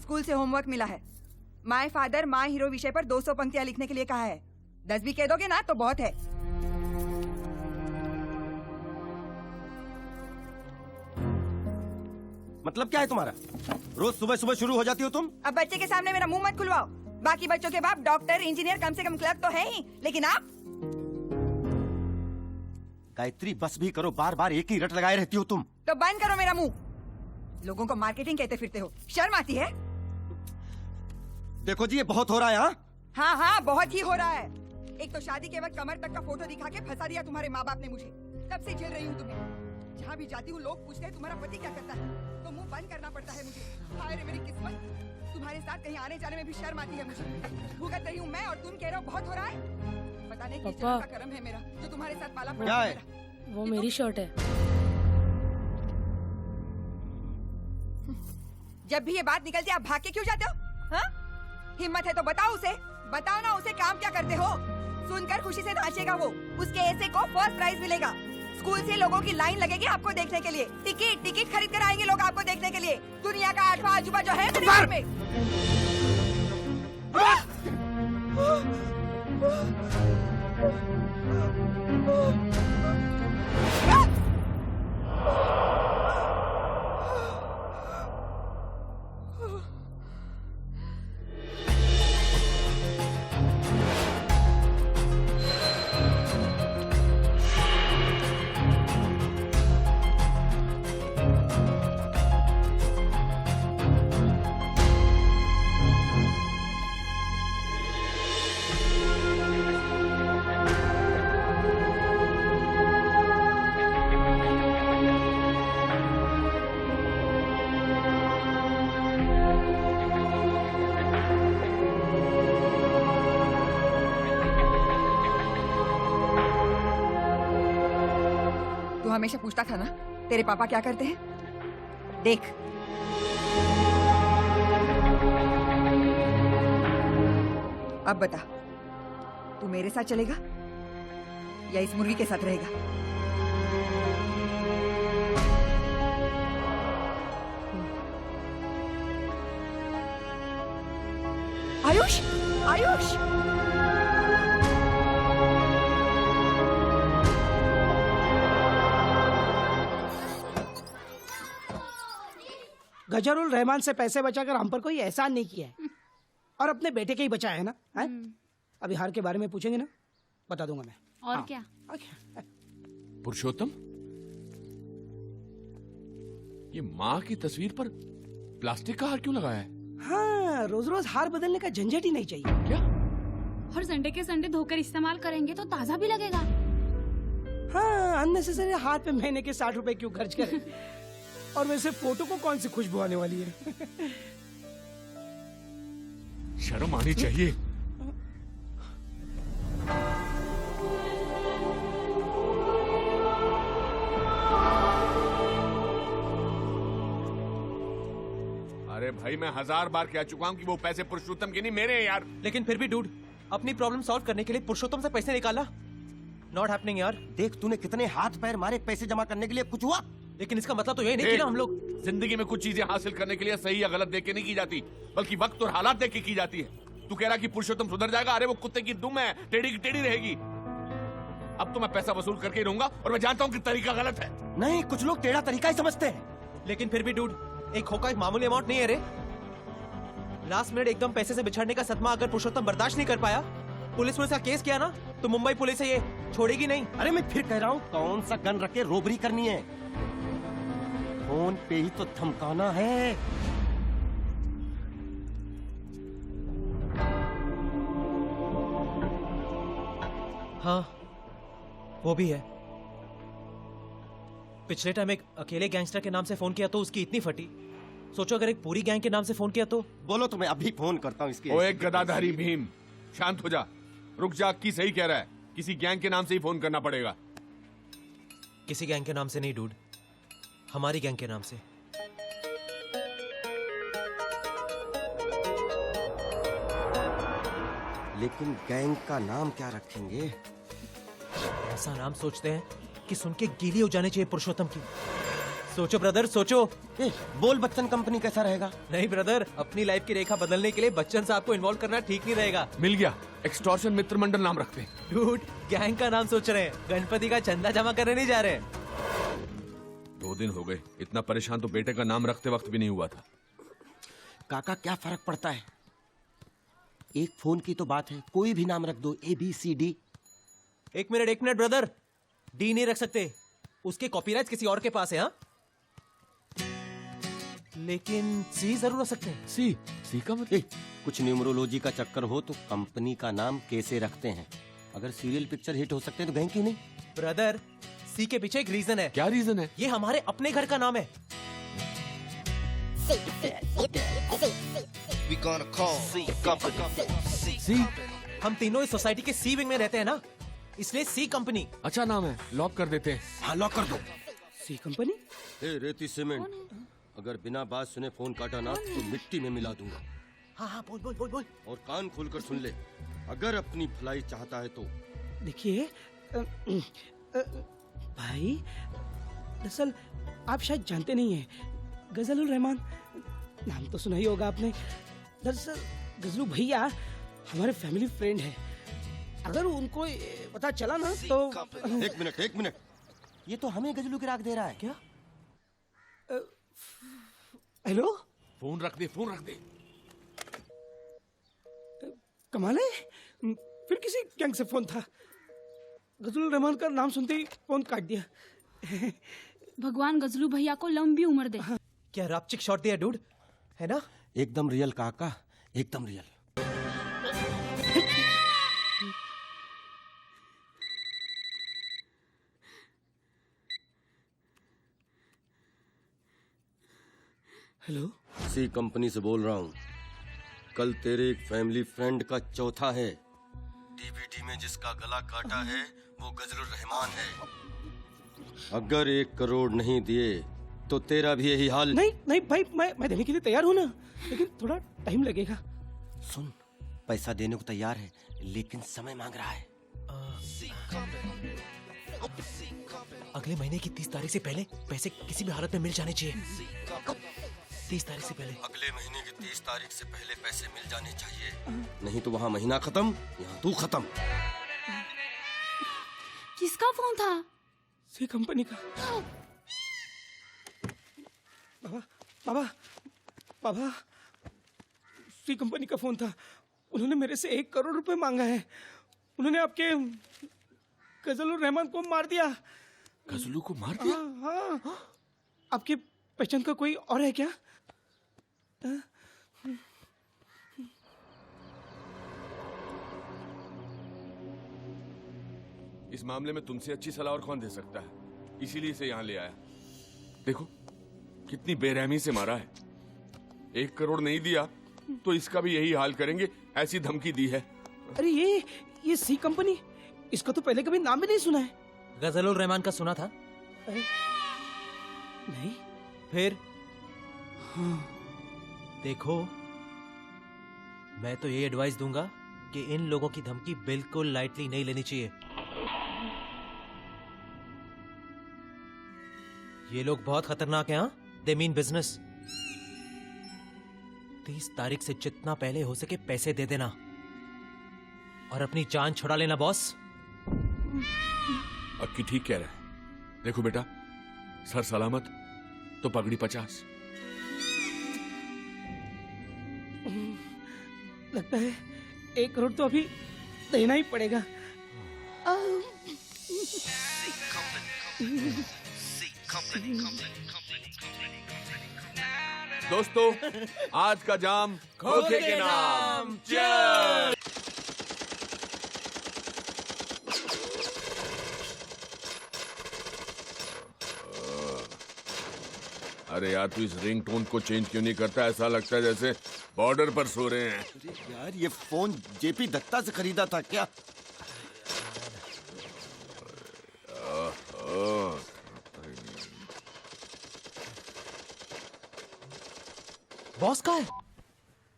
स्कूल से होमवर्क मिला है। माय फादर माय हीरो विषय पर 200 पंक्तियां लिखने के लिए कहा है। 10 भी कह दोगे ना तो बहुत है। मतलब क्या है तुम्हारा? रोज सुबह सुबह शुरू हो जाती हो तुम। अब बच्चे के सामने मेरा मुंह मत खुलवाओ। बाकी बच्चों के बाप डॉक्टर इंजीनियर कम से कम क्लर्क तो है ही, लेकिन आप गायत्री बस भी करो, बार बार एक ही रट लगाए रहती हो तुम। तो बंद करो मेरा मुंह। लोगों को मार्केटिंग कहते फिरते हो, शर्म आती है? देखो जी ये बहुत हो रहा है। हाँ हाँ बहुत ही हो रहा है। एक तो शादी के वक्त कमर तक का फोटो दिखा के फंसा दिया तुम्हारे माँ बाप ने मुझे। तब से झेल रही हूँ तुम्हें। जहाँ भी जाती हूँ लोग पूछते हैं तुम्हारा पति क्या करता है, तो मुंह बंद करना पड़ता है मुझे। हाय रे मेरी किस्मत, तुम्हारे साथ कहीं आने जाने में भी शर्म आती है मुझे। भुगत रही हूँ मैं और तुम कह रहे हो बहुत हो रहा है। पता नहीं किस जन्म का कर्म है मेरा जो तुम्हारे साथ पाला पड़ा है। वो मेरी शर्ट है। जब भी ये बात निकलती है आप भाग के क्यों जाते हो? हाँ? हिम्मत है तो बताओ उसे, बताओ ना उसे काम क्या करते हो। सुनकर खुशी से नाचेगा वो। उसके ऐसे को फर्स्ट प्राइज मिलेगा। स्कूल से लोगों की लाइन लगेगी आपको देखने के लिए। टिकट खरीद कर आएंगे लोग आपको देखने के लिए। दुनिया का 8वां अजूबा जो है मेरे घर में। हमेशा पूछता था ना तेरे पापा क्या करते हैं। देख अब बता, तू मेरे साथ चलेगा या इस मुर्गी के साथ रहेगा? आयुष, आयुष, गजरुल रहमान से पैसे बचाकर हम पर कोई एहसान नहीं किया है और अपने बेटे के ही बचाया है ना। है? अभी हार के बारे में पूछेंगे ना, बता दूंगा मैं। और क्या? पुरुषोत्तम, ये माँ की तस्वीर पर प्लास्टिक का हार क्यों लगाया है? हाँ, रोज रोज हार बदलने का झंझट ही नहीं चाहिए। क्या? और संडे के संडे धोकर इस्तेमाल करेंगे तो ताज़ा भी लगेगा। हाँ, अननेसेसरी हाथ पे महीने के 60 रुपए क्यों खर्च करें? और वैसे फोटो को कौन सी खुशबू आने वाली है? शर्म आनी चाहिए। अरे भाई, मैं 1000 बार कह चुका हूँ कि वो पैसे पुरुषोत्तम के नहीं, मेरे हैं यार। लेकिन फिर भी डूड, अपनी प्रॉब्लम सॉल्व करने के लिए पुरुषोत्तम से पैसे निकाला। नॉट हैपनिंग यार। देख, तूने कितने हाथ पैर मारे पैसे जमा करने के लिए, कुछ हुआ? लेकिन इसका मतलब तो ये नहीं कि ना हम लोग जिंदगी में कुछ चीजें हासिल करने के लिए सही या गलत देख के नहीं की जाती, बल्कि वक्त और हालात देख के की जाती है। तू कह रहा कि पुरुषोत्तम सुधर जाएगा? अरे वो कुत्ते की दुम है, टेढ़ी की टेढ़ी रहेगी। अब तो मैं पैसा वसूल करके ही रहूंगा और मैं जानता हूँ कि तरीका गलत है। नहीं, कुछ लोग टेढ़ा तरीका ही समझते हैं। लेकिन फिर भी डूड, एक होका एक मामूली अमाउंट नहीं है रे। लास्ट मिनट एकदम पैसे से बिछड़ने का सदमा अगर पुरुषोत्तम बर्दाश्त नहीं कर पाया, पुलिस में इसका केस किया ना, तो मुंबई पुलिस है ये छोड़ेगी नहीं। अरे मैं फिर कह रहा हूँ, कौन सा गन रख के रोबरी करनी है? फोन पे ही तो धमकाना है। हाँ, वो भी है। पिछले टाइम एक अकेले गैंगस्टर के नाम से फोन किया तो उसकी इतनी फटी। सोचो अगर एक पूरी गैंग के नाम से फोन किया तो। बोलो तो मैं अभी फोन करता हूँ इसके। ओ एक गदाधारी भीम, शांत हो जा। रुक जा, की सही कह रहा है, किसी गैंग के नाम से ही फोन करना पड़ेगा। किसी गैंग के नाम से नहीं डूड, हमारी गैंग के नाम से। लेकिन गैंग का नाम क्या रखेंगे? ऐसा नाम सोचते हैं कि सुन के गीली हो जाने चाहिए पुरुषोत्तम की। सोचो ब्रदर, सोचो। बोल बच्चन कंपनी कैसा रहेगा? नहीं ब्रदर, अपनी लाइफ की रेखा बदलने के लिए बच्चन साहब को इन्वॉल्व करना ठीक नहीं रहेगा। मिल गया, एक्सटॉर्शन मित्र मंडल नाम रखते हैं। डूड, गैंग का नाम सोच रहे हैं, गणपति का चंदा जमा करने नहीं जा रहे हैं। 2 दिन हो गए, इतना परेशान तो बेटे का नाम रखते वक्त भी नहीं हुआ था। काका, क्या फर्क पड़ता है? एक फोन की तो बात है, कोई भी नाम रख दो, ABCD। एक मिनट ब्रदर, डी नहीं रख सकते, उसके कॉपीराइट किसी और के पास है। हाँ, लेकिन सी जरूर रख सकते हैं। सी का मतलब? कुछ न्यूमरोलॉजी का चक्कर हो तो कंपनी का नाम कैसे रखते हैं? अगर सीरियल पिक्चर हिट हो सकते हैं तो गैंग क्यों नहीं? ब्रदर, सी के पीछे एक रीजन है। क्या रीजन है? ये हमारे अपने घर का नाम है। सी? हम तीनों इस सोसाइटी के सी विंग में रहते हैं ना, इसलिए सी कंपनी। अच्छा नाम है, लॉक कर देते हैं। हाँ, लॉक कर दो। सी कंपनी? रेती सीमेंट, अगर बिना बात सुने फोन काटा ना तो मिट्टी में मिला दूंगा। हाँ, बोल। और कान खोलकर सुन ले, अगर अपनी भलाई चाहता है तो। देखिए भाई, दरअसल आप शायद जानते नहीं हैं, गजलुल रहमान नाम तो सुना ही होगा आपने। दरअसल गजलू भैया हमारे फैमिली फ्रेंड है। अगर उनको पता चला ना तो। एक मिनट, ये तो हमें गजलू की राग दे रहा है। क्या? हेलो, फोन रख दे। कमाल है, फिर किसी गैंग से फोन था। गजलुल रहमान का नाम सुनते ही फोन काट दिया। भगवान गजलू भैया को लंबी उम्र दे। क्या रापचिक शॉट दिया डूड, है ना? एकदम रियल काका, एकदम रियल। हेलो, सी कंपनी से बोल रहा हूँ। कल तेरे एक फैमिली फ्रेंड का चौथा है। डीवीडी में जिसका गला काटा है वो गजलुर रहमान है। अगर 1 करोड़ नहीं दिए तो तेरा भी यही हाल। नहीं नहीं भाई, मैं देने के लिए तैयार हूँ ना, लेकिन थोड़ा टाइम लगेगा। सुन, पैसा देने को तैयार है लेकिन समय मांग रहा है। अगले महीने की 30 तारीख से पहले पैसे किसी भी हालत में मिल जाने चाहिए। 30 तारीख से पहले। अगले महीने की 30 तारीख से पहले पैसे मिल जाने चाहिए, नहीं तो वहाँ महीना खत्म, यहाँ तू खत्म। किसका फोन था? सी कंपनी का। बाबा, सी कंपनी का फोन था। उन्होंने मेरे से 1 करोड़ रुपए मांगा है। उन्होंने आपके गजलुर रहमान को मार दिया। गजलू को मार दिया? हाँ। आपकी पहचान का कोई और है क्या? इस मामले में तुमसे अच्छी सलाह और कौन दे सकता है, इसीलिए इसे यहाँ ले आया। देखो कितनी बेरहमी से मारा है। 1 करोड़ नहीं दिया तो इसका भी यही हाल करेंगे, ऐसी धमकी दी है। अरे ये सी कंपनी, इसका तो पहले कभी नाम भी नहीं सुना है। गजलुर रहमान का सुना था? नहीं। फिर? देखो, मैं तो ये एडवाइस दूंगा कि इन लोगों की धमकी बिल्कुल लाइटली नहीं लेनी चाहिए। ये लोग बहुत खतरनाक हैं। They mean business. 30 तारीख से जितना पहले हो सके पैसे दे देना और अपनी जान छुड़ा लेना बॉस। अक्की ठीक कह रहा है। देखो बेटा, सर सलामत तो पगड़ी 50। लगता है 1 करोड़ तो अभी देना ही पड़ेगा। दोस्तों, आज का जाम खोखे के नाम। चीयर्स! अरे यार, तू इस रिंगटोन को चेंज क्यों नहीं करता? ऐसा लगता है जैसे बॉर्डर पर सो रहे हैं। अरे यार, ये फोन जेपी दत्ता से खरीदा था क्या? बॉस कहाँ है?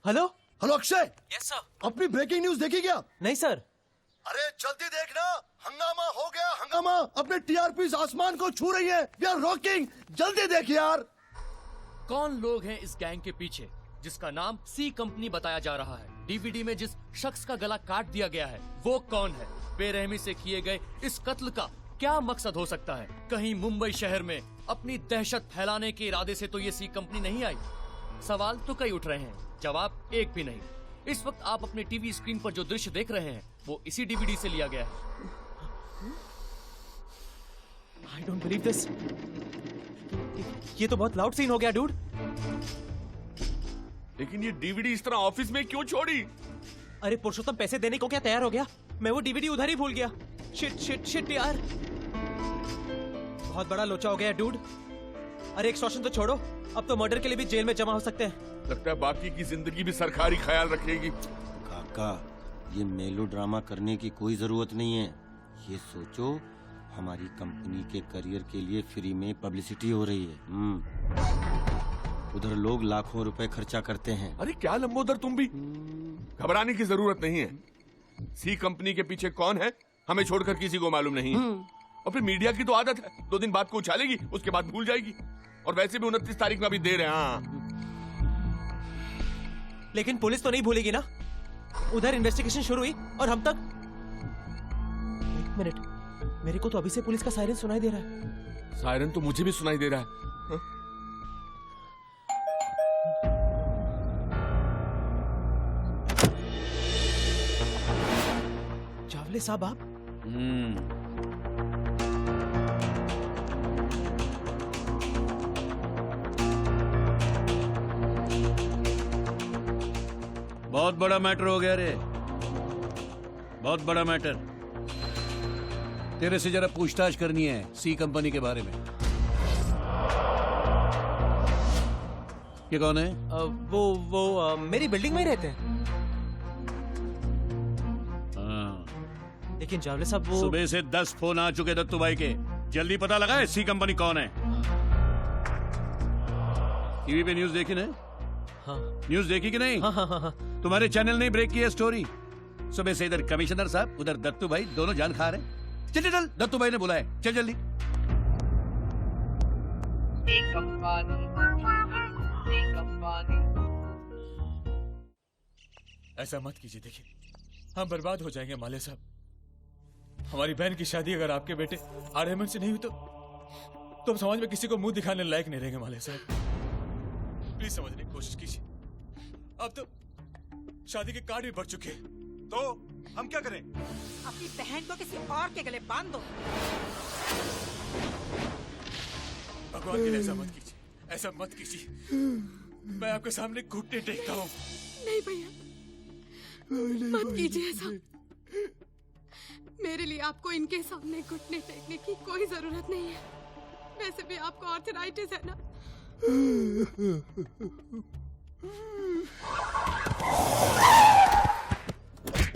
हेलो अक्षय। Yes sir. अपनी ब्रेकिंग न्यूज देखी क्या? नहीं सर। अरे जल्दी देखना, हंगामा हो गया, हंगामा। अपने टीआरपी आसमान को छू रही है। We are rocking. जल्दी देख यार। कौन लोग हैं इस गैंग के पीछे जिसका नाम सी कंपनी बताया जा रहा है? डीवीडी में जिस शख्स का गला काट दिया गया है वो कौन है? बेरहमी से किए गए इस कत्ल का क्या मकसद हो सकता है? कहीं मुंबई शहर में अपनी दहशत फैलाने के इरादे से तो ये सी कंपनी नहीं आई। सवाल तो कई उठ रहे हैं, जवाब एक भी नहीं। इस वक्त आप अपने टीवी स्क्रीन पर जो दृश्य देख रहे हैं वो इसी डीवीडी से लिया गया है। I don't believe this. ये तो बहुत लाउड सीन हो गया डूड। लेकिन ये डीवीडी इस तरह ऑफिस में क्यों छोड़ी? अरे पुरुषोत्तम पैसे देने को क्या तैयार हो गया? मैं वो डीवीडी उधर ही भूल गया। शिट यार, बहुत बड़ा लोचा हो गया डूड। अरे एक्सटॉर्शन तो छोड़ो, अब तो मर्डर के लिए भी जेल में जमा हो सकते हैं। लगता है बाकी की जिंदगी भी सरकारी ख्याल रखेगी। काका, ये मेलोड्रामा करने की कोई जरूरत नहीं है। ये सोचो, हमारी कंपनी के करियर के लिए फ्री में पब्लिसिटी हो रही है। उधर लोग लाखों रुपए खर्चा करते हैं। अरे क्या लंबोदर, तुम भी घबराने की जरूरत नहीं है। सी कंपनी के पीछे कौन है हमें छोड़कर किसी को मालूम नहीं है। और फिर मीडिया की तो आदत है, 2 दिन बाद को उछालेगी, उसके बाद भूल जाएगी। और वैसे भी 29 तारीख में अभी देर है। हाँ, लेकिन पुलिस तो नहीं भूलेगी ना। उधर इन्वेस्टिगेशन शुरू हुई और हम तक। 1 मिनट, मेरे को तो अभी से पुलिस का सायरन सुनाई दे रहा है। सायरन तो मुझे भी सुनाई दे रहा है। हाँ? चावले साहब आप? बहुत बड़ा मैटर हो गया रे, बहुत बड़ा मैटर। तेरे से जरा पूछताछ करनी है सी कंपनी के बारे में। ये कौन है? वो मेरी बिल्डिंग में ही रहते हैं। लेकिन चावले साहब वो सुबह से 10 फोन आ चुके दत्तू भाई के। जल्दी पता लगा सी कंपनी कौन है। टीवी पे न्यूज देखी ना? हाँ। न्यूज देखी कि नहीं? हाँ। तुम्हारे चैनल ने ब्रेक किया स्टोरी। सुबह से इधर कमिश्नर साहब, उधर दत्तू भाई, दोनों जान खा रहे। चल चल, दत्तू भाई ने बुलाया, चल जल्दी। ऐसा मत कीजिए, देखिए हम बर्बाद हो जाएंगे माले साहब। हमारी बहन की शादी अगर आपके बेटे आर्यमन से नहीं हुई तो हम समाज में किसी को मुंह दिखाने लायक नहीं रहेंगे माले साहब। प्लीज समझने की कोशिश कीजिए। अब तो शादी के कार्ड भी बढ़ चुके हैं, तो हम क्या करें? अपनी बहन को किसी और के गले बांध दो। भगवान के लिए ऐसा मत कीजिए, ऐसा मत कीजिए। मैं आपके सामने घुटने टेकता हूँ। नहीं भैया, मत कीजिए ऐसा। मेरे लिए आपको इनके सामने घुटने टेकने की कोई जरूरत नहीं है। वैसे भी आपको आर्थराइटिस है ना।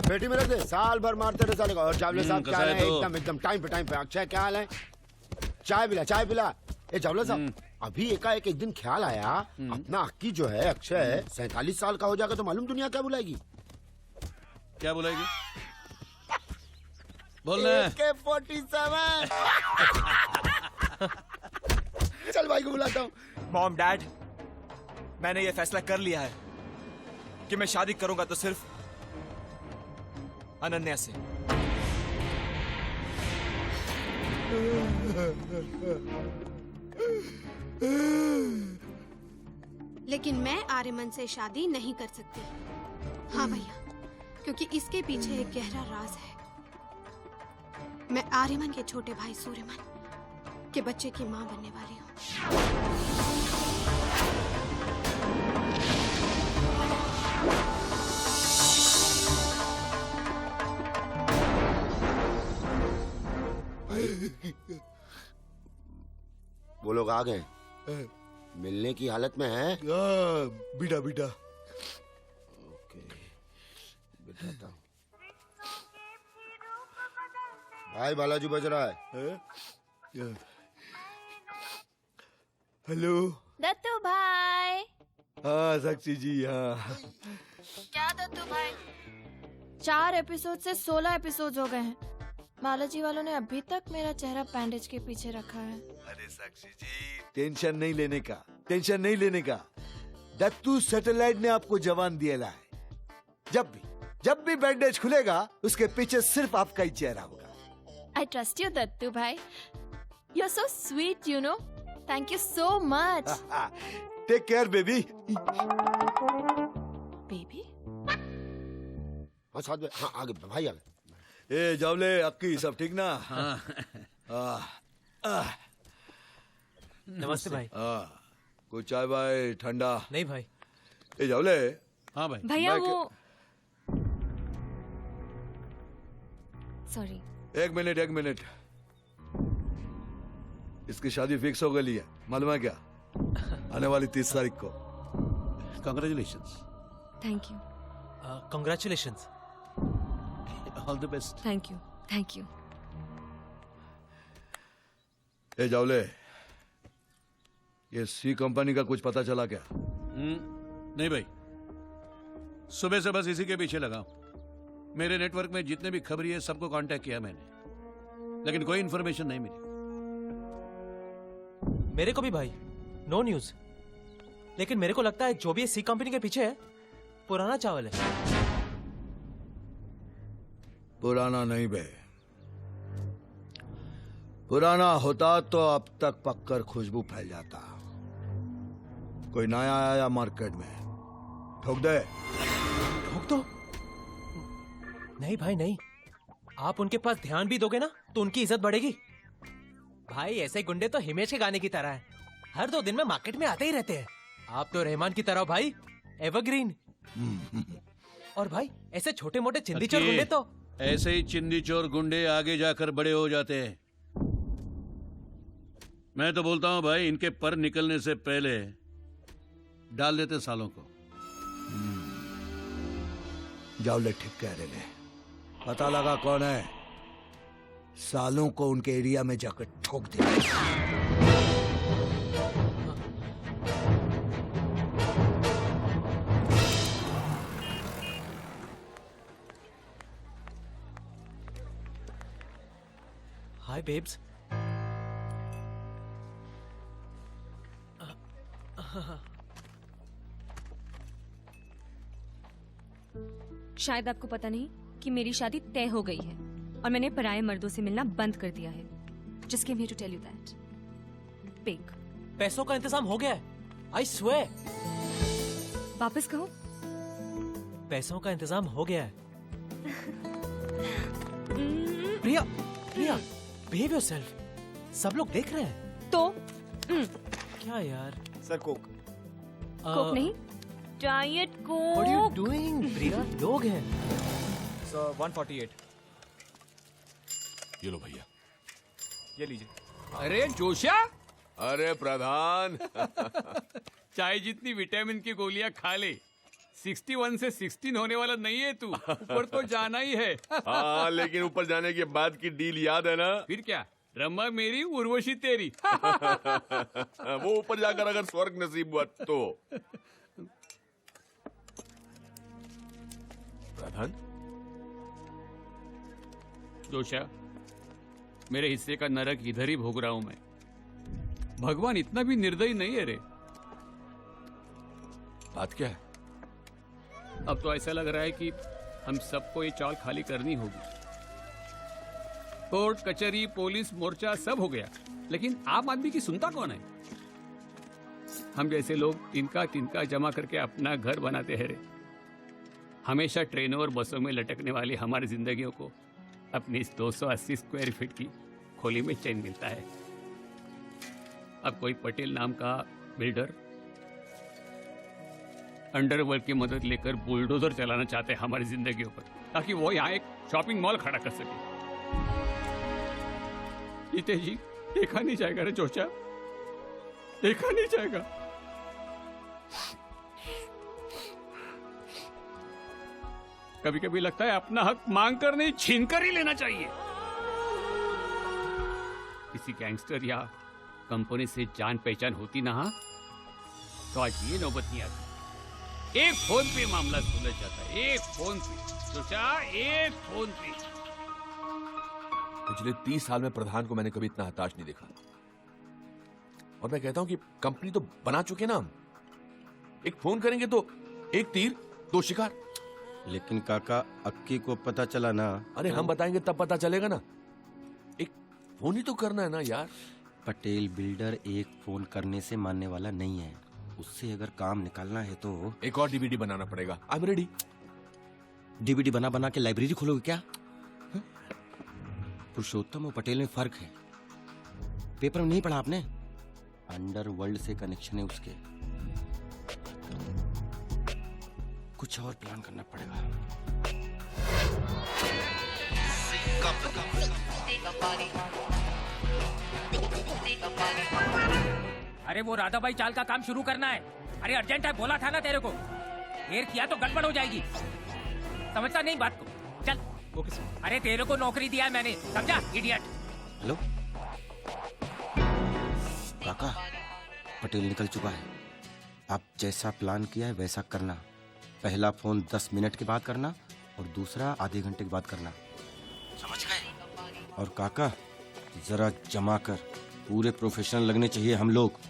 बेटी मेरे से साल भर मारते रहे साले को। और चावले साहब क्या हाल है? एकदम टाइम पे। अक्षय क्या हाल है? चाय पिला। ए चावले साहब, अभी एकाएक एक दिन ख्याल आया, अपना अक्की जो है अक्षय 47 साल का हो जाएगा तो मालूम दुनिया क्या बुलाएगी? क्या बुलाएगी? बोलना। AK-47। चल भाई को बुलाता हूँ। मॉम डैड, मैंने ये फैसला कर लिया है कि मैं शादी करूंगा तो सिर्फ अनन्या से। लेकिन मैं आर्यमन से शादी नहीं कर सकती। हाँ भैया, क्योंकि इसके पीछे एक गहरा राज है। मैं आर्यमन के छोटे भाई सूर्यमन के बच्चे की मां बनने वाली हूँ। वो लोग आ गए, मिलने की हालत में है। बीटा ओके, बिठाता हूँ। भाई बालाजी बज रहा है। हेलो दत्तू भाई। हाँ साक्षी जी, हाँ। क्या दत्तू भाई, 4 एपिसोड से 16 एपिसोड हो गए हैं। बालाजी वालों ने अभी तक मेरा चेहरा बैंडेज के पीछे रखा है। अरे साक्षी जी, टेंशन नहीं लेने का। दत्तू सैटेलाइट ने आपको जवान दिया है। जब भी बैंडेज खुलेगा उसके पीछे सिर्फ आपका ही चेहरा होगा। I trust you, Dattu bhai. You're so sweet, you know. Thank you so much. Take care baby. Baby? हाँ साथ में, हाँ आगे भाई आगे। ए जावले अक्की, सब ठीक ना? नमस्ते भाई। कुछ चाय भाई? ठंडा नहीं भाई। ए जावले। हाँ भाई। भैया वो सॉरी। एक मिनट। इसकी शादी फिक्स हो गई है, मालूम है क्या? आने वाली 30 तारीख को। Congratulations. Thank you. Congratulations. All the best. Thank you. A Jawale, ये सी कंपनी का कुछ पता चला क्या? नहीं भाई, सुबह से बस इसी के पीछे लगा हूं। मेरे नेटवर्क में जितने भी खबरी है सबको कांटेक्ट किया मैंने, लेकिन कोई इन्फॉर्मेशन नहीं मिली। मेरे को भी भाई, नो न्यूज। लेकिन मेरे को लगता है जो भी सी कंपनी के पीछे है पुराना चावल है। पुराना नहीं बे, पुराना होता तो अब तक पककर खुशबू फैल जाता। कोई नया आया मार्केट में, ठोक दे। ठोक दो? नहीं भाई नहीं, आप उनके पास ध्यान भी दोगे ना तो उनकी इज्जत बढ़ेगी। भाई ऐसे गुंडे तो हिमेश के गाने की तरह है, हर 2 दिन में मार्केट में आते ही रहते हैं। आप तो रहमान की तरह हो भाई, एवरग्रीन। और भाई ऐसे छोटे मोटे चिंदी चोर गुंडे तो ऐसे ही चिंदी चोर गुंडे आगे जाकर बड़े हो जाते हैं। मैं तो बोलता हूं भाई, इनके पर निकलने से पहले डाल देते सालों को। जावले ठीक कह रहे, पता लगा कौन है? सालों को उनके एरिया में जाकर ठोक दे। हाय बेब्स। शायद आपको पता नहीं कि मेरी शादी तय हो गई है और मैंने पराये मर्दों से मिलना बंद कर दिया है। Just came here to tell you that. Big. पैसों का इंतजाम हो गया है। I swear. वापस कहो। पैसों का इंतजाम हो गया है। प्रिया, प्रिया, behave yourself. सब लोग देख रहे हैं। तो क्या यार? Sir Coke. कोक नहीं, diet Coke. What are you doing, प्रिया? लोग हैं। सर 148। ये लो भैया। ये लीजिए। अरे जोशा, अरे प्रधान। चाय जितनी विटामिन की गोलियां खा ले, 61 से 16 होने वाला नहीं है तू। ऊपर तो जाना ही है। हाँ, लेकिन ऊपर जाने के बाद की डील याद है ना? फिर क्या, रमा मेरी उर्वशी तेरी। वो ऊपर जाकर अगर स्वर्ग नसीब हुआ तो। प्रधान, जोशा, मेरे हिस्से का नरक इधर ही भोग रहा हूं मैं। भगवान इतना भी निर्दयी नहीं है रे। बात क्या है? अब तो ऐसा लग रहा है कि हम सबको ये चाल खाली करनी होगी। कोर्ट कचहरी पुलिस मोर्चा सब हो गया, लेकिन आम आदमी की सुनता कौन है? हम जैसे लोग तिनका तिनका जमा करके अपना घर बनाते हैं रे। हमेशा ट्रेनों और बसों में लटकने वाली हमारी जिंदगियों को अपनी इस 280 स्क्वायर फीट की खोली में चैन मिलता है। अब कोई पटेल नाम का बिल्डर अंडरवर्ल्ड की मदद लेकर बुलडोजर चलाना चाहते हैं हमारी जिंदगियों पर, ताकि वो यहाँ एक शॉपिंग मॉल खड़ा कर सके। जीते जी देखा नहीं जाएगा रे जोशा, देखा नहीं जाएगा। कभी कभी लगता है अपना हक मांग कर नहीं, छीन कर ही लेना चाहिए। किसी गैंगस्टर या कंपनी से जान पहचान होती ना, तो आज ये नौबत नहीं आती। एक फोन पे मामला सुलझ जाता है, एक फोन पे सोचा, एक फोन पे। पिछले 30 साल में प्रधान को मैंने कभी इतना हताश नहीं देखा। और मैं कहता हूं कि कंपनी तो बना चुके ना हम। एक फोन करेंगे तो एक तीर दो शिकार। लेकिन काका, अक्की को पता चला ना? अरे हम बताएंगे तब पता चलेगा ना। एक फोन ही तो करना है ना यार। पटेल बिल्डर एक फोन करने से मानने वाला नहीं है। उससे अगर काम निकालना है तो एक और डीवीडी बनाना पड़ेगा। I am ready. डीवीडी बना बना के लाइब्रेरी खोलोगे क्या? पुरुषोत्तम और पटेल में फर्क है। पेपर में नहीं पढ़ा आपने? अंडरवर्ल्ड से कनेक्शन है उसके। कुछ और प्लान करना पड़ेगा। अरे वो राधा भाई चाल का काम शुरू करना है। अरे अर्जेंट है, बोला था ना तेरे को। देर किया तो गड़बड़ हो जाएगी। समझता नहीं बात को? चल। Okay sir. अरे तेरे को नौकरी दिया है मैंने, समझा इडियट। हेलो काका, पटेल निकल चुका है। आप जैसा प्लान किया है वैसा करना। पहला फोन 10 मिनट के बाद करना और दूसरा आधे घंटे के बाद करना, समझ गए? और काका, जरा जमा कर, पूरे प्रोफेशनल लगने चाहिए हम लोग।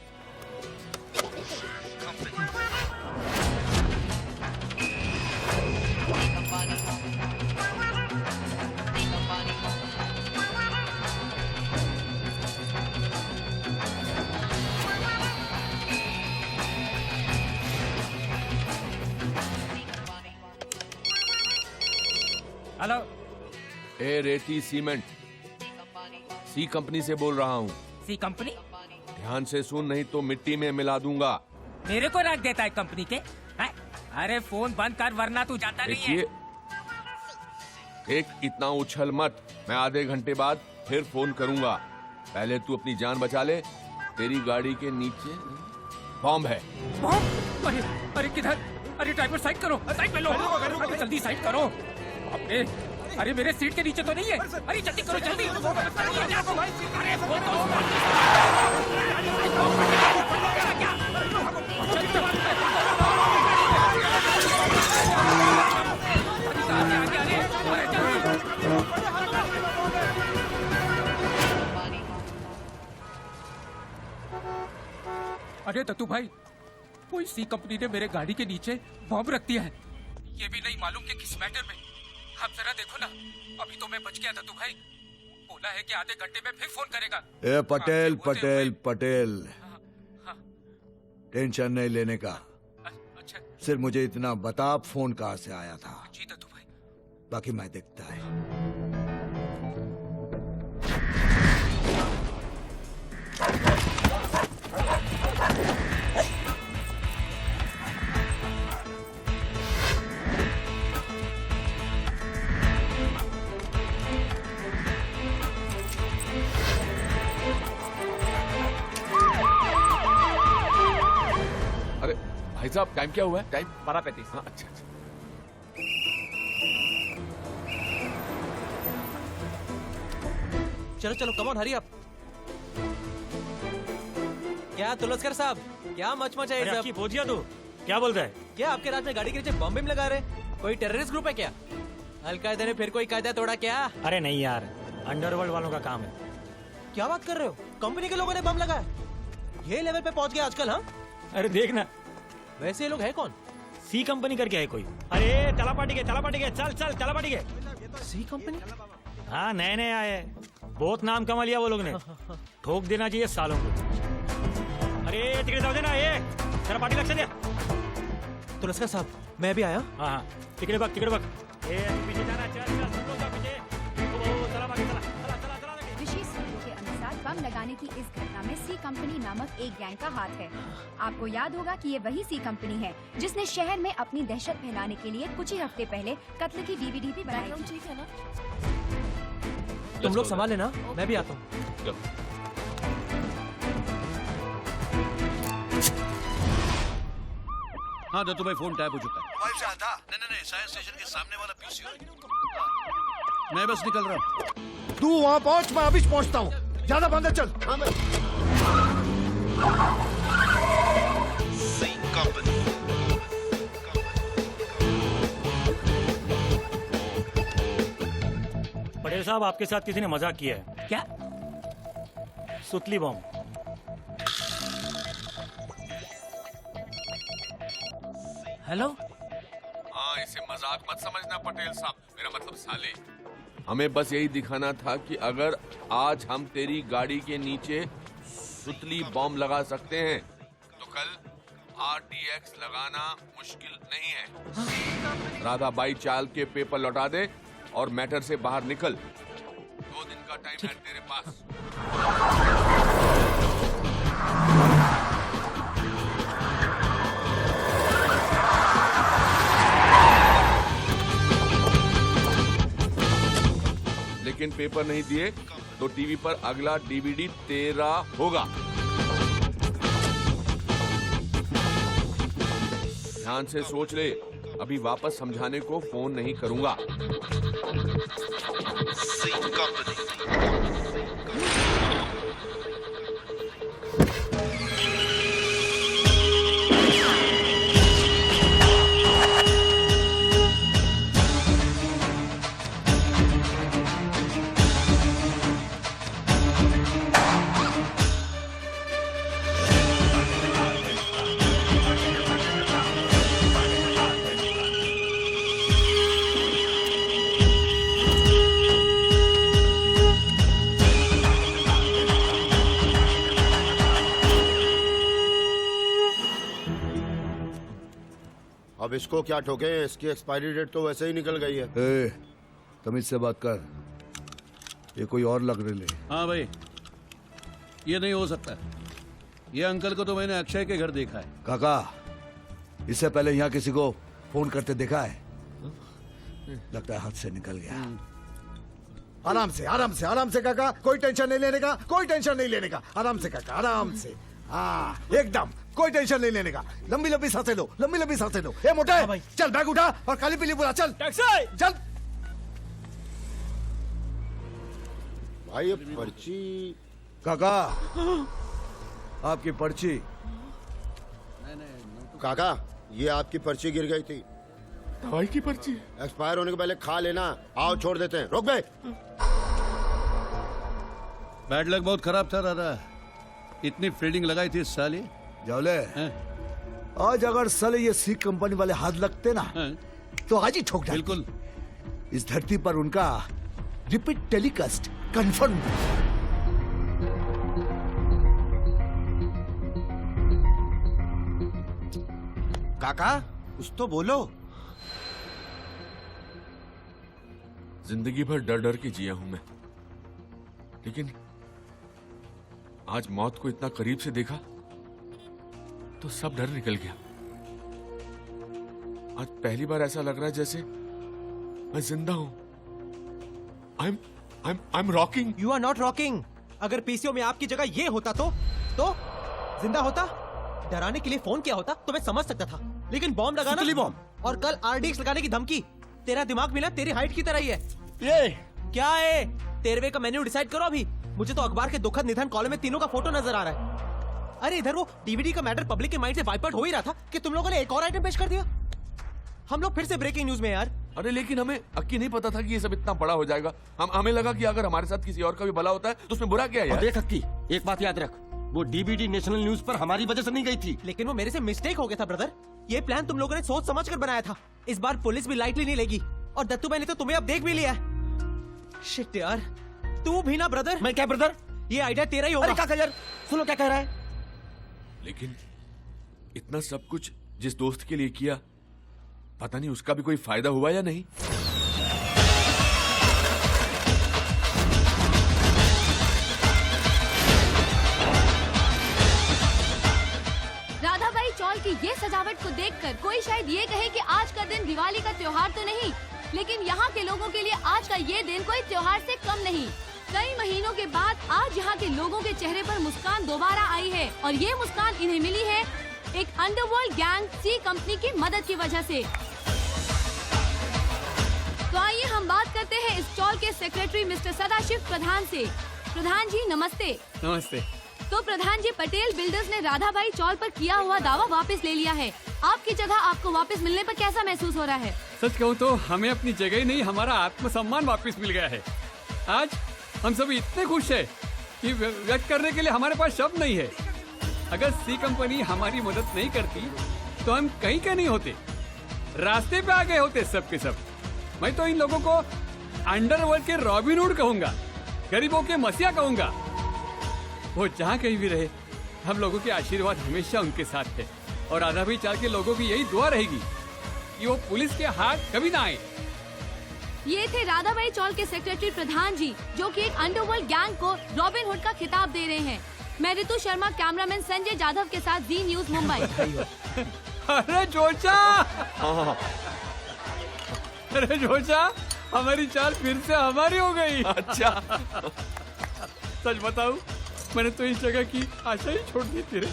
हेलो। ए रेती सीमेंट, सी कंपनी से बोल रहा हूँ। C company? ध्यान से सुन, नहीं तो मिट्टी में मिला दूंगा। मेरे को रख देता है कंपनी के? अरे फोन बंद कर वरना तू जाता नहीं है। एक इतना उछल मत, मैं आधे घंटे बाद फिर फोन करूंगा। पहले तू अपनी जान बचा ले। तेरी गाड़ी के नीचे बॉम्ब है। बॉम्ब? अरे अरे किधर? अरे ड्राइवर साइड करो, साइड में लो। अरे जल्दी साइड करो। अरे मेरे सीट के नीचे तो नहीं है। अरे जल्दी करो जल्दी। अरे वो तो अरे दत्तू भाई, कोई सी कंपनी ने मेरे गाड़ी के नीचे बॉम्ब रख दिया है। ये भी नहीं मालूम कि किस मैटर में। आप जरा देखो ना, अभी तो मैं बच गया दत्तू भाई। बोला है कि आधे घंटे में फिर फोन करेगा। ए पटेल पटेल पटेल, टेंशन नहीं लेने का। सिर्फ मुझे इतना बता, फोन कहाँ से आया था? जी दत्तू भाई। बाकी मैं देखता है। अरे भाई साहब, टाइम क्या हुआ है? टाइम 12:35। हाँ, अच्छा अच्छा। चलो चलो, कम ऑन, हरी अप। क्या तुलसकर साहब, क्या मच है ये सब? पहुंच गया तू? क्या बोल रहा है? क्या आपके रात में गाड़ी के नीचे बम बिम लगा रहे? कोई टेररिस्ट ग्रुप है क्या? अलकायदा ने फिर कोई कायदा तोड़ा क्या? अरे नहीं यार, अंडरवर्ल्ड वालों का काम है। क्या बात कर रहे हो? कंपनी के लोगों ने बम लगाया? ये लेवल पे पहुंच गया आजकल? हाँ, अरे देखना। वैसे ये लोग है कौन? सी कंपनी करके है कोई। अरे चला पाटी के, चल चल चला पाटी के। सी कंपनी? हाँ, नए नए आए, बहुत नाम कमा लिया वो लोग ने। ठोक देना चाहिए सालों को। अरे टिकट दे देना, ये तेरा पार्टी लग दे। तुलसकर साहब, मैं भी आया। हाँ हाँ, टिकट बक। ए पीछे जाना, चल सब लोग पीछे। चला बाकी, चला। ऋषि सूत्रों के अनुसार बम लगाने की इस घटना में सी कंपनी नामक एक गैंग का हाथ है। आपको याद होगा कि ये वही सी कंपनी है जिसने शहर में अपनी दहशत फैलाने के लिए कुछ ही हफ्ते पहले कत्ल की डीवीडी भी बनाई थी। ठीक है ना? तुम लोग संभाल लेना, मैं भी आता हूँ। हाँ दत्तू भाई, फोन टैप हो चुका है। मोबाइल से आता? नहीं, साइंस स्टेशन के सामने वाला पीसी। मैं बस निकल रहा हूँ। तू वहाँ पहुँच, मैं अभी पहुँचता हूँ। ज्यादा बंदे चल। पटेल साहब, आपके साथ किसी ने मजाक किया है क्या? सुतली बॉम्ब। हेलो। हाँ, इसे मजाक मत समझना पटेल साहब, मेरा मतलब साले। हमें बस यही दिखाना था कि अगर आज हम तेरी गाड़ी के नीचे सुतली बॉम्ब लगा सकते हैं तो कल RTX लगाना मुश्किल नहीं है। राधा बाई चाल के पेपर लौटा दे और मैटर से बाहर निकल। 2 दिन का टाइम है तेरे पास। लेकिन पेपर नहीं दिए तो टीवी पर अगला DVD तेरा होगा। ध्यान से सोच ले, अभी वापस समझाने को फोन नहीं करूंगा। अब इसको क्या ठोके, इसकी एक्सपायरी डेट तो वैसे ही निकल गई है। ए, तमीज से बात कर, ये कोई और लग रही है। हाँ भाई, ये नहीं हो सकता। ये अंकल को तो मैंने अक्षय के घर देखा है। काका, इससे पहले यहाँ किसी को फोन करते देखा है? लगता है हाथ से निकल गया। आराम से आराम से आराम से काका, कोई टेंशन नहीं लेने का, कोई टेंशन नहीं लेने का। आराम से काका, आराम से। हाँ, एकदम कोई टेंशन नहीं लेने का। लंबी लंबी सांसें लो, लंबी लंबी सांसें लो। ए मोटा, चल बैग उठा और काली पीली बुला। चल टैक्सी, चल। भाई ये पर्ची। काका आपकी पर्ची। काका ये आपकी पर्ची गिर गई थी। दवाई की पर्ची? एक्सपायर होने के पहले खा लेना। आओ छोड़ देते हैं। रोक गए। बैड लक बहुत खराब था दादा। इतनी फील्डिंग लगाई थी इस साल ही। जावले आज अगर साले ये सी कंपनी वाले हाथ लगते ना तो आज ही ठोक डालते। बिल्कुल। इस धरती पर उनका रिपीट टेलीकास्ट कंफर्म। काका कुछ तो बोलो। जिंदगी भर डर डर के जिया हूं मैं, लेकिन आज मौत को इतना करीब से देखा तो सब डर निकल गया। आज पहली बार ऐसा लग रहा है जैसे मैं जिंदा हूं। I'm rocking. You are not rocking. अगर पीसीओ में आपकी जगह ये होता तो जिंदा होता। डराने के लिए फोन किया होता तो मैं समझ सकता था, लेकिन बॉम्ब लगाना बॉम्ब और कल आरडीएक्स लगाने की धमकी। तेरा दिमाग मिला तेरी हाइट की तरह ही है। ये क्या है? 13वें का मेन्यू डिसाइड करो अभी। मुझे तो अखबार के दुखद निधन कॉलम में तीनों का फोटो नजर आ रहा है। अरे इधर वो डीवीडी का मैटर पब्लिक के माइंड से वाइप आउट हो ही रहा था कि तुम लोगों ने एक और आइटम पेश कर दिया। हम लोग फिर से ब्रेकिंग न्यूज में यार। अरे लेकिन हमें अक्की नहीं पता था कि ये सब इतना बड़ा हो जाएगा। हमें लगा कि अगर हमारे साथ किसी और का भी भला होता है तो उसमें बुरा क्या है यार? देख अक्की, एक बात याद रख, वो डीवीडी नेशनल न्यूज पर हमारी वजह से नहीं गई थी। लेकिन वो मेरे से मिस्टेक हो गया था ब्रदर। ये प्लान तुम लोगों ने सोच समझ कर बनाया था। इस बार पुलिस भी लाइटली नहीं लेगी और दत्तू भाई ने तो तुम्हें अब देख भी लिया। शिट यार, तू भी ना ब्रदर। मैं क्या ब्रदर? ये आइडिया तेरा ही होगा। अरे काका यार सुनो क्या कह रहा है। लेकिन इतना सब कुछ जिस दोस्त के लिए किया, पता नहीं उसका भी कोई फायदा हुआ या नहीं। राधाबाई चौल की ये सजावट को देखकर कोई शायद ये कहे कि आज का दिन दिवाली का त्योहार तो नहीं, लेकिन यहाँ के लोगों के लिए आज का ये दिन कोई त्योहार से कम नहीं। कई महीनों के बाद आज यहाँ के लोगों के चेहरे पर मुस्कान दोबारा आई है और ये मुस्कान इन्हें मिली है एक अंडरवर्ल्ड गैंग सी कंपनी की मदद की वजह से। तो आइए हम बात करते हैं इस चौल के सेक्रेटरी मिस्टर सदाशिव प्रधान से। प्रधान जी नमस्ते। नमस्ते। तो प्रधान जी, पटेल बिल्डर्स ने राधाबाई चौल पर किया हुआ दावा वापस ले लिया है। आपकी जगह आपको वापस मिलने पर कैसा महसूस हो रहा है? सच कहूँ तो हमें अपनी जगह ही नहीं, हमारा आत्मसम्मान वापस मिल गया है। आज हम सभी इतने खुश हैं कि व्यक्त करने के लिए हमारे पास शब्द नहीं है। अगर सी कंपनी हमारी मदद नहीं करती तो हम कहीं का नहीं होते, रास्ते पे आ गए होते सब के सब। मैं तो इन लोगों को अंडरवर्ल्ड के रॉबिनहुड कहूंगा, गरीबों के मसीहा कहूंगा। वो जहाँ कहीं भी रहे, हम लोगों के आशीर्वाद हमेशा उनके साथ है और राधाबाई चौल के लोगों की यही दुआ रहेगी कि वो पुलिस के हाथ कभी ना आए। ये थे राधाबाई चौल के सेक्रेटरी प्रधान जी, जो कि एक अंडरवर्ल्ड गैंग को रॉबिन हुड का खिताब दे रहे हैं। मैं ऋतु शर्मा, कैमरामैन संजय जाधव के साथ जी न्यूज मुंबई। अरे जोचा, अरे जोचा, हमारी चाल फिर से हमारी हो गई। अच्छा। सच बताऊं, मैंने तो इस जगह की आशा ही छोड़ दी थी रे।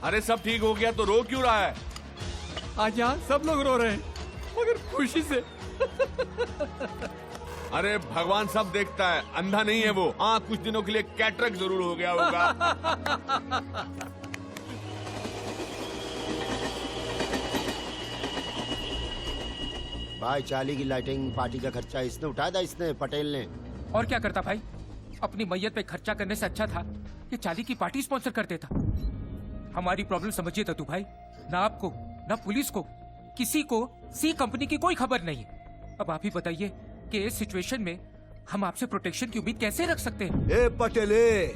अरे सब ठीक हो गया तो रो क्यों रहा है? आज यहाँ सब लोग रो रहे हैं मगर खुशी से। अरे भगवान सब देखता है, अंधा नहीं है वो। हाँ, कुछ दिनों के लिए कैटरेक्ट जरूर हो गया होगा। भाई चाली की लाइटिंग पार्टी का खर्चा इसने उठाया था, इसने पटेल ने। और क्या करता भाई, अपनी मैयत पे खर्चा करने से अच्छा था कि चाली की पार्टी स्पॉन्सर कर देता। हमारी प्रॉब्लम समझिए दत्तू भाई, ना आपको ना पुलिस को किसी को सी कंपनी की कोई खबर नहीं। अब आप ही बताइए कि इस सिचुएशन में हम आपसे प्रोटेक्शन की उम्मीद कैसे रख सकते हैं? ए पटेले,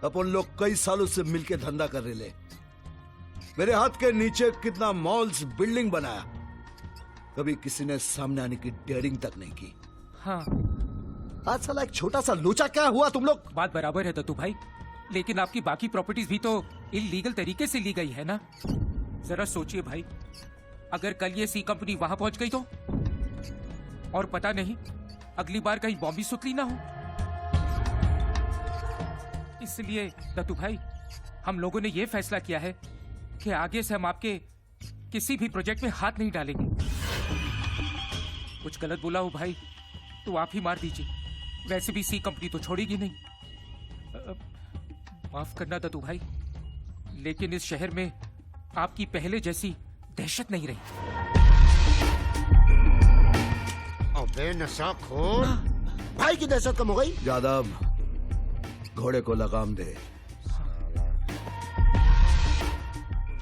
अपन लोग कई सालों से मिलके धंधा कर रहे ले। मेरे हाथ के नीचे कितना मॉल्स, बिल्डिंग बनाया, कभी किसी ने सामने आने की डेयरिंग तक नहीं की। हाँ, आज साला एक छोटा सा लोचा क्या हुआ तुम लोग? बात बराबर है दत्तू भाई, लेकिन आपकी बाकी प्रॉपर्टीज भी तो इलीगल तरीके से ली गई है ना। जरा सोचिए भाई, अगर कल ये सी कंपनी वहां पहुंच गई तो, और पता नहीं अगली बार कहीं बॉम्बी सुतली ना हो। इसलिए दत्तू भाई, हम लोगों ने ये फैसला किया है कि आगे से हम आपके किसी भी प्रोजेक्ट में हाथ नहीं डालेंगे। कुछ गलत बोला हो भाई तो आप ही मार दीजिए, वैसे भी सी कंपनी तो छोड़ेगी नहीं। माफ करना दत्तू भाई, लेकिन इस शहर में आपकी पहले जैसी दहशत नहीं रही। अबे नशाखोर, भाई की दहशत कम हो गई। यादव, घोड़े को लगाम दे।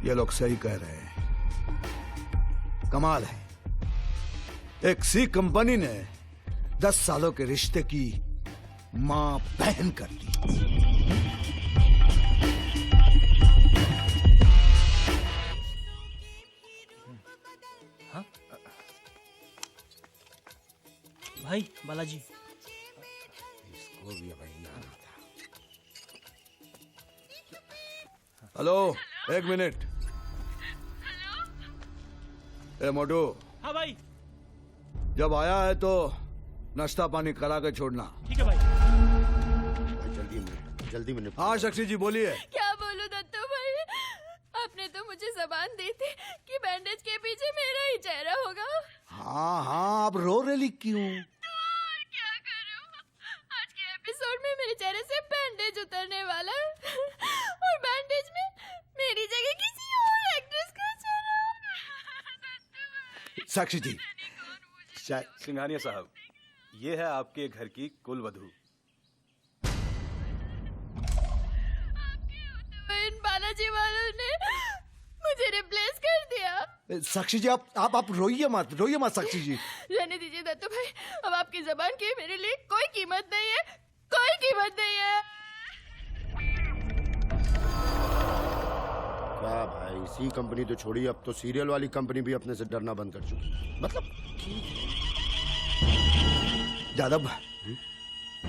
ये लोग सही कह रहे हैं, कमाल है। एक सी कंपनी ने 10 सालों के रिश्ते की मां बहन कर दी। भाई बालाजी, इसको भी अब यही आना था। हेलो, एक मिनट। ए मोटू। हाँ भाई। जब आया है तो नाश्ता पानी करा के छोड़ना। ठीक है भाई। जल्दी में हाँ साक्षी जी बोलिए। क्या बोलूं दत्तू भाई, आपने तो मुझे जबान दी थी कि बैंडेज के पीछे मेरा ही चेहरा होगा। हाँ हाँ, अब रो रही क्यों? क्या करूं, आज के एपिसोड में मेरे चेहरे से बैंडेज उतरने वाला है और बैंडेज में मेरी जगह किसी और एक्ट्रेस का चेहरा। साक्षी जी। सिंघानिया साहब, ये है आपके घर की कुलवधू। इन बालाजी वालों ने मुझे रिप्लेस कर दिया। साक्षी जी आप रोइए मत साक्षी जी। रहने दीजिए दत्तू भाई, अब आपकी जबान की मेरे लिए कोई कीमत नहीं है, कोई कीमत नहीं है। क्या भाई, सी कंपनी तो छोड़ी, अब तो सीरियल वाली कंपनी भी अपने से डरना बंद कर चुकी। मतलब यादव,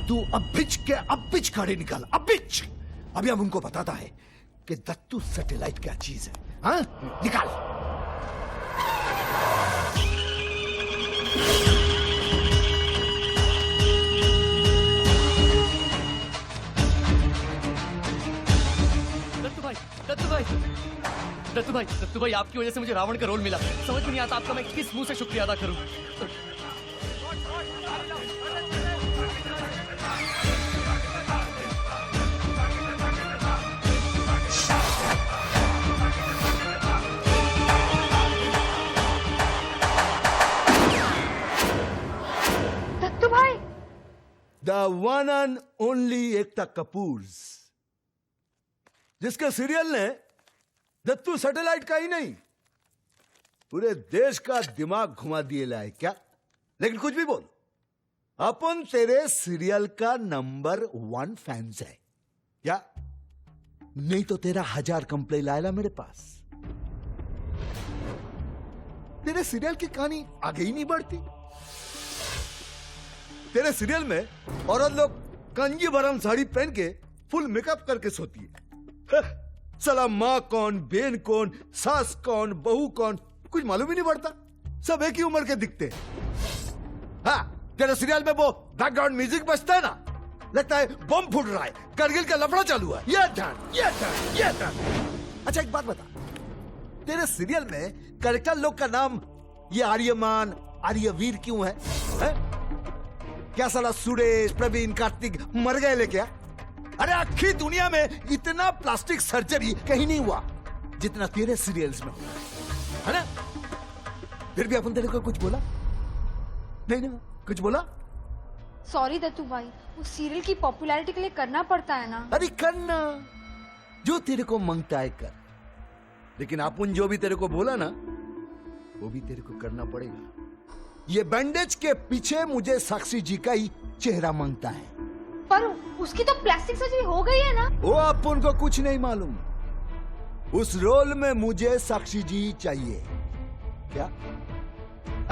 तू अब बिच खड़े निकल, अब बिच। अभी हम उनको बताता है कि दत्तू सैटेलाइट क्या चीज है। हाँ, निकाल। दत्तू भाई, आपकी वजह से मुझे रावण का रोल मिला। समझ में नहीं आता आपका मैं किस मुंह से शुक्रिया अदा करूं। दत्तू भाई, the one and only Ekta Kapoor, जिसके सीरियल ने दत्तू सैटेलाइट का ही नहीं पूरे देश का दिमाग घुमा दिए लाए क्या। लेकिन कुछ भी बोल, अपन तेरे सीरियल का नंबर 1 फैंस है क्या? नहीं तो तेरा 1000 कंप्लेन लाएला मेरे पास। तेरे सीरियल की कहानी आगे ही नहीं बढ़ती। तेरे सीरियल में औरत लोग कंजी भरम साड़ी पहन के फुल मेकअप करके सोती है। साला माँ कौन, बेन कौन, सास कौन, बहू कौन, कुछ मालूम ही नहीं पड़ता। सब एक ही उम्र के दिखते हैं। हाँ, तेरे सीरियल में वो बैकग्राउंड म्यूजिक बजता है ना, लगता है बम फूट रहा है, करगिल का लफड़ा चालू है। ये ध्यान। अच्छा एक बात बता, तेरे सीरियल में कैरेक्टर लोग का नाम ये आर्यमान, आर्यवीर क्यों है? क्या साला सुरेश, प्रवीण, कार्तिक मर गए ले क्या? अरे आखिरी दुनिया में इतना प्लास्टिक सर्जरी कहीं नहीं हुआ जितना तेरे सीरियल्स में हुआ है ना। फिर भी अपन तेरे को कुछ बोला नहीं ना, कुछ बोला? सॉरी दत्तू भाई, उस सीरियल की पॉपुलैरिटी के लिए करना पड़ता है ना। अरे करना, जो तेरे को मांगता है कर, लेकिन अपन जो भी तेरे को बोला ना वो भी तेरे को करना पड़ेगा। ये बैंडेज के पीछे मुझे साक्षी जी का ही चेहरा मांगता है। पर उसकी तो प्लास्टिक सर्जरी हो गई है ना। वो अपन को कुछ नहीं मालूम। उस रोल में मुझे साक्षी जी चाहिए क्या?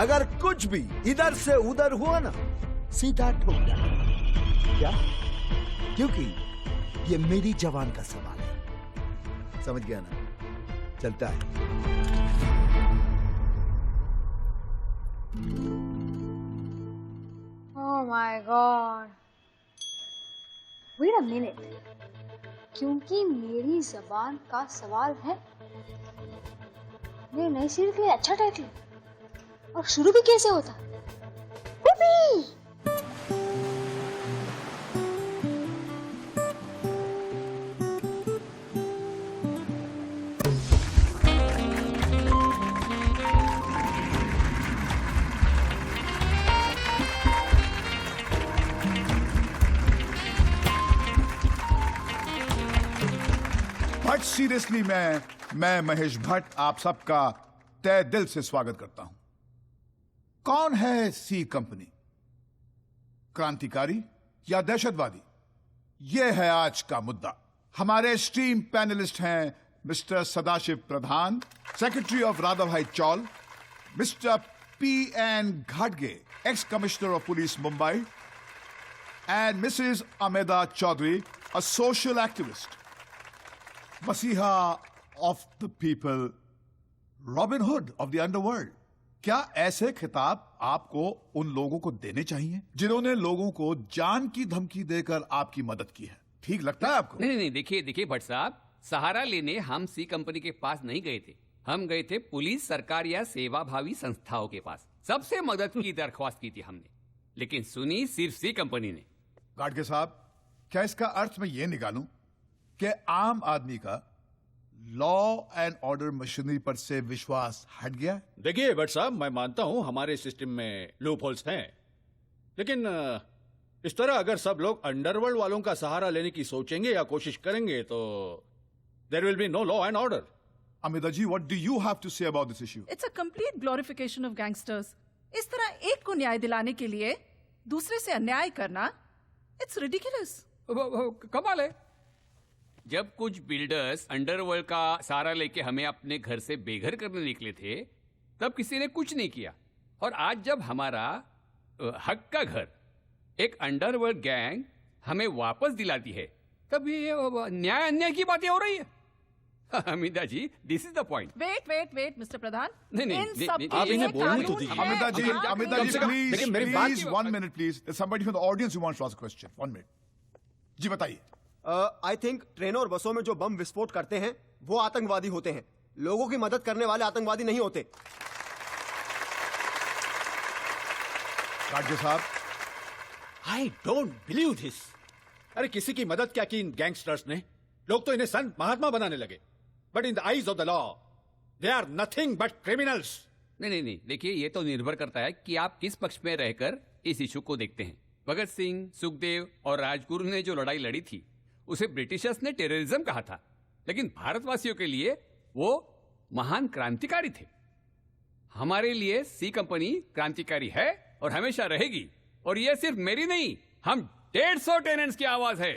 अगर कुछ भी इधर से उधर हुआ ना, सीधा ठोक जाना क्या? क्योंकि ये मेरी जवान का सवाल है। समझ गया ना? चलता है। Oh my God. Wait a minute. क्योंकि मेरी जबान का सवाल है, मेरे नए सीरियल के लिए अच्छा टाइटल और शुरू भी कैसे होता? सीरियसली मैं महेश भट्ट आप सबका तहे दिल से स्वागत करता हूं। कौन है सी कंपनी? क्रांतिकारी या दहशतवादी? यह है आज का मुद्दा। हमारे स्ट्रीम पैनलिस्ट हैं Mr Sadashiv Pradhan, secretary of Radha Bhai Chawl, Mr P.N. घाटगे, ex commissioner of police Mumbai, and Mrs Ameda Chaudhary, a social activist, मसीहा of the people, Robin Hood of the underworld. क्या ऐसे खिताब आपको उन लोगों को देने चाहिए जिन्होंने लोगों को जान की धमकी देकर आपकी मदद की है? ठीक लगता है आपको? नहीं, देखिए भट्ट साहब, सहारा लेने हम सी कंपनी के पास नहीं गए थे। हम गए थे पुलिस, सरकार या सेवाभावी संस्थाओं के पास। सबसे मदद की दरख्वास्त की थी हमने, लेकिन सुनी सिर्फ सी कंपनी ने। गाडगे साहब, क्या इसका अर्थ मैं ये निकालूं कि आम आदमी का लॉ एंड ऑर्डर मशीनरी पर से विश्वास हट गया? देखिए भट्ट साहब, मैं मानता हूं हमारे सिस्टम में लूप होल्स हैं, लेकिन इस तरह अगर सब लोग अंडरवर्ल्ड वालों का सहारा लेने की सोचेंगे या कोशिश करेंगे तो there will be no law and order. Amita ji, what do you have to say about this issue? It's a complete glorification of gangsters. इस तरह एक को न्याय दिलाने के लिए दूसरे से अन्याय करना, इट्स रिडिकुलस। कमाल है। जब कुछ बिल्डर्स अंडरवर्ल्ड का सहारा लेके हमें अपने घर से बेघर करने निकले थे, तब किसी ने कुछ नहीं किया। और आज जब हमारा हक का घर एक अंडरवर्ल्ड गैंग हमें वापस दिलाती है, तब ये न्याय अन्याय की बातें हो रही है। Amita ji, this is the point. Wait Mr Pradhan, नहीं, आप इन्हें बोलने तो दीजिए। Amita ji, please 1 minute please. Somebody from the audience who wants to ask a question. 1 minute ji, बताइए। आई थिंक ट्रेनों और बसों में जो बम विस्फोट करते हैं वो आतंकवादी होते हैं, लोगों की मदद करने वाले आतंकवादी नहीं होते। गाडगे साहब, आई डोंट बिलीव दिस। अरे किसी की मदद क्या की इन गैंगस्टर्स ने? लोग तो इन्हें संत महात्मा बनाने लगे, but in the eyes of the law they are nothing but criminals. नहीं, देखिए, ये तो निर्भर करता है कि आप किस पक्ष में रहकर इस इशू को देखते हैं। भगत सिंह, सुखदेव और राजगुरु ने जो लड़ाई लड़ी थी उसे ब्रिटिशर्स ने टेररिज्म कहा था, लेकिन भारतवासियों के लिए वो महान क्रांतिकारी थे। हमारे लिए सी कंपनी क्रांतिकारी है और हमेशा रहेगी। और ये सिर्फ मेरी नहीं, हम 150 टेनेंट्स की आवाज है।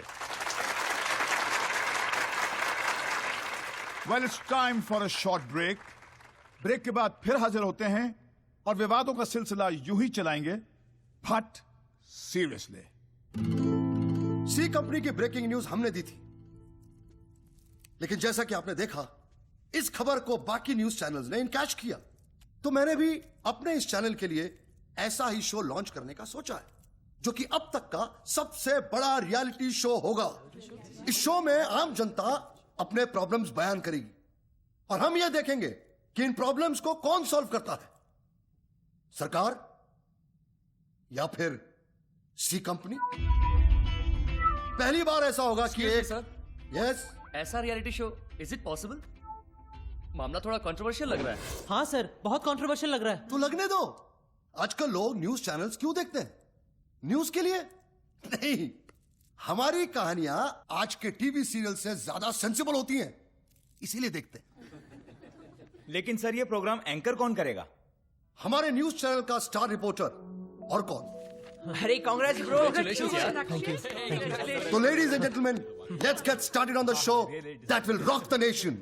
Well, it's time for a short break. Break के बाद फिर हाजिर होते हैं और विवादों का सिलसिला यूं ही चलाएंगे, बट सीरियसली। सी कंपनी की ब्रेकिंग न्यूज हमने दी थी, लेकिन जैसा कि आपने देखा, इस खबर को बाकी न्यूज चैनल्स ने इनकैश किया। तो मैंने भी अपने इस चैनल के लिए ऐसा ही शो लॉन्च करने का सोचा है, जो कि अब तक का सबसे बड़ा रियलिटी शो होगा। इस शो में आम जनता अपने प्रॉब्लम्स बयान करेगी और हम यह देखेंगे कि इन प्रॉब्लम्स को कौन सॉल्व करता है, सरकार या फिर सी कंपनी। पहली बार ऐसा होगा कि एक यस ऐसा reality show, is it possible? मामला थोड़ा कंट्रोवर्शियल लग रहा है। हाँ सर, बहुत कंट्रोवर्शियल लग रहा है। तो लगने दो। आजकल लोग न्यूज चैनल्स क्यों देखते हैं? न्यूज के लिए नहीं। हमारी कहानियां आज के टीवी सीरियल से ज्यादा सेंसिबल होती हैं, इसीलिए देखते हैं। लेकिन सर, ये प्रोग्राम एंकर कौन करेगा? हमारे न्यूज चैनल का स्टार रिपोर्टर। और कौन? अरे कांग्रेस ब्रो। तो ladies and gentleman, let's get started on the show that will rock the nation.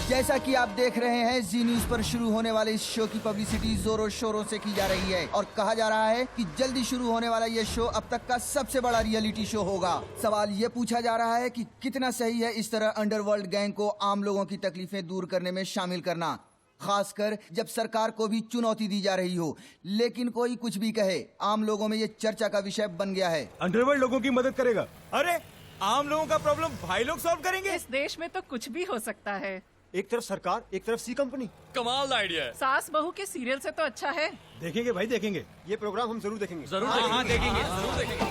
जैसा कि आप देख रहे हैं, जी न्यूज पर शुरू होने वाले इस शो की पब्लिसिटी जोरों शोरों से की जा रही है और कहा जा रहा है कि जल्दी शुरू होने वाला ये शो अब तक का सबसे बड़ा रियलिटी शो होगा। सवाल ये पूछा जा रहा है कि कितना सही है इस तरह अंडरवर्ल्ड गैंग को आम लोगों की तकलीफें दूर करने में शामिल करना, खासकर जब सरकार को भी चुनौती दी जा रही हो। लेकिन कोई कुछ भी कहे, आम लोगों में ये चर्चा का विषय बन गया है। अंडरवर्ल्ड लोगों की मदद करेगा? अरे आम लोगों का प्रॉब्लम भाई लोग सॉल्व करेंगे। इस देश में तो कुछ भी हो सकता है। एक तरफ सरकार, एक तरफ सी कंपनी। कमाल आइडिया है। सास बहू के सीरियल से तो अच्छा है। देखेंगे भाई, देखेंगे। ये प्रोग्राम हम जरूर देखेंगे। जरूर देखेंगे। हाँ, देखेंगे, जरूर देखेंगे।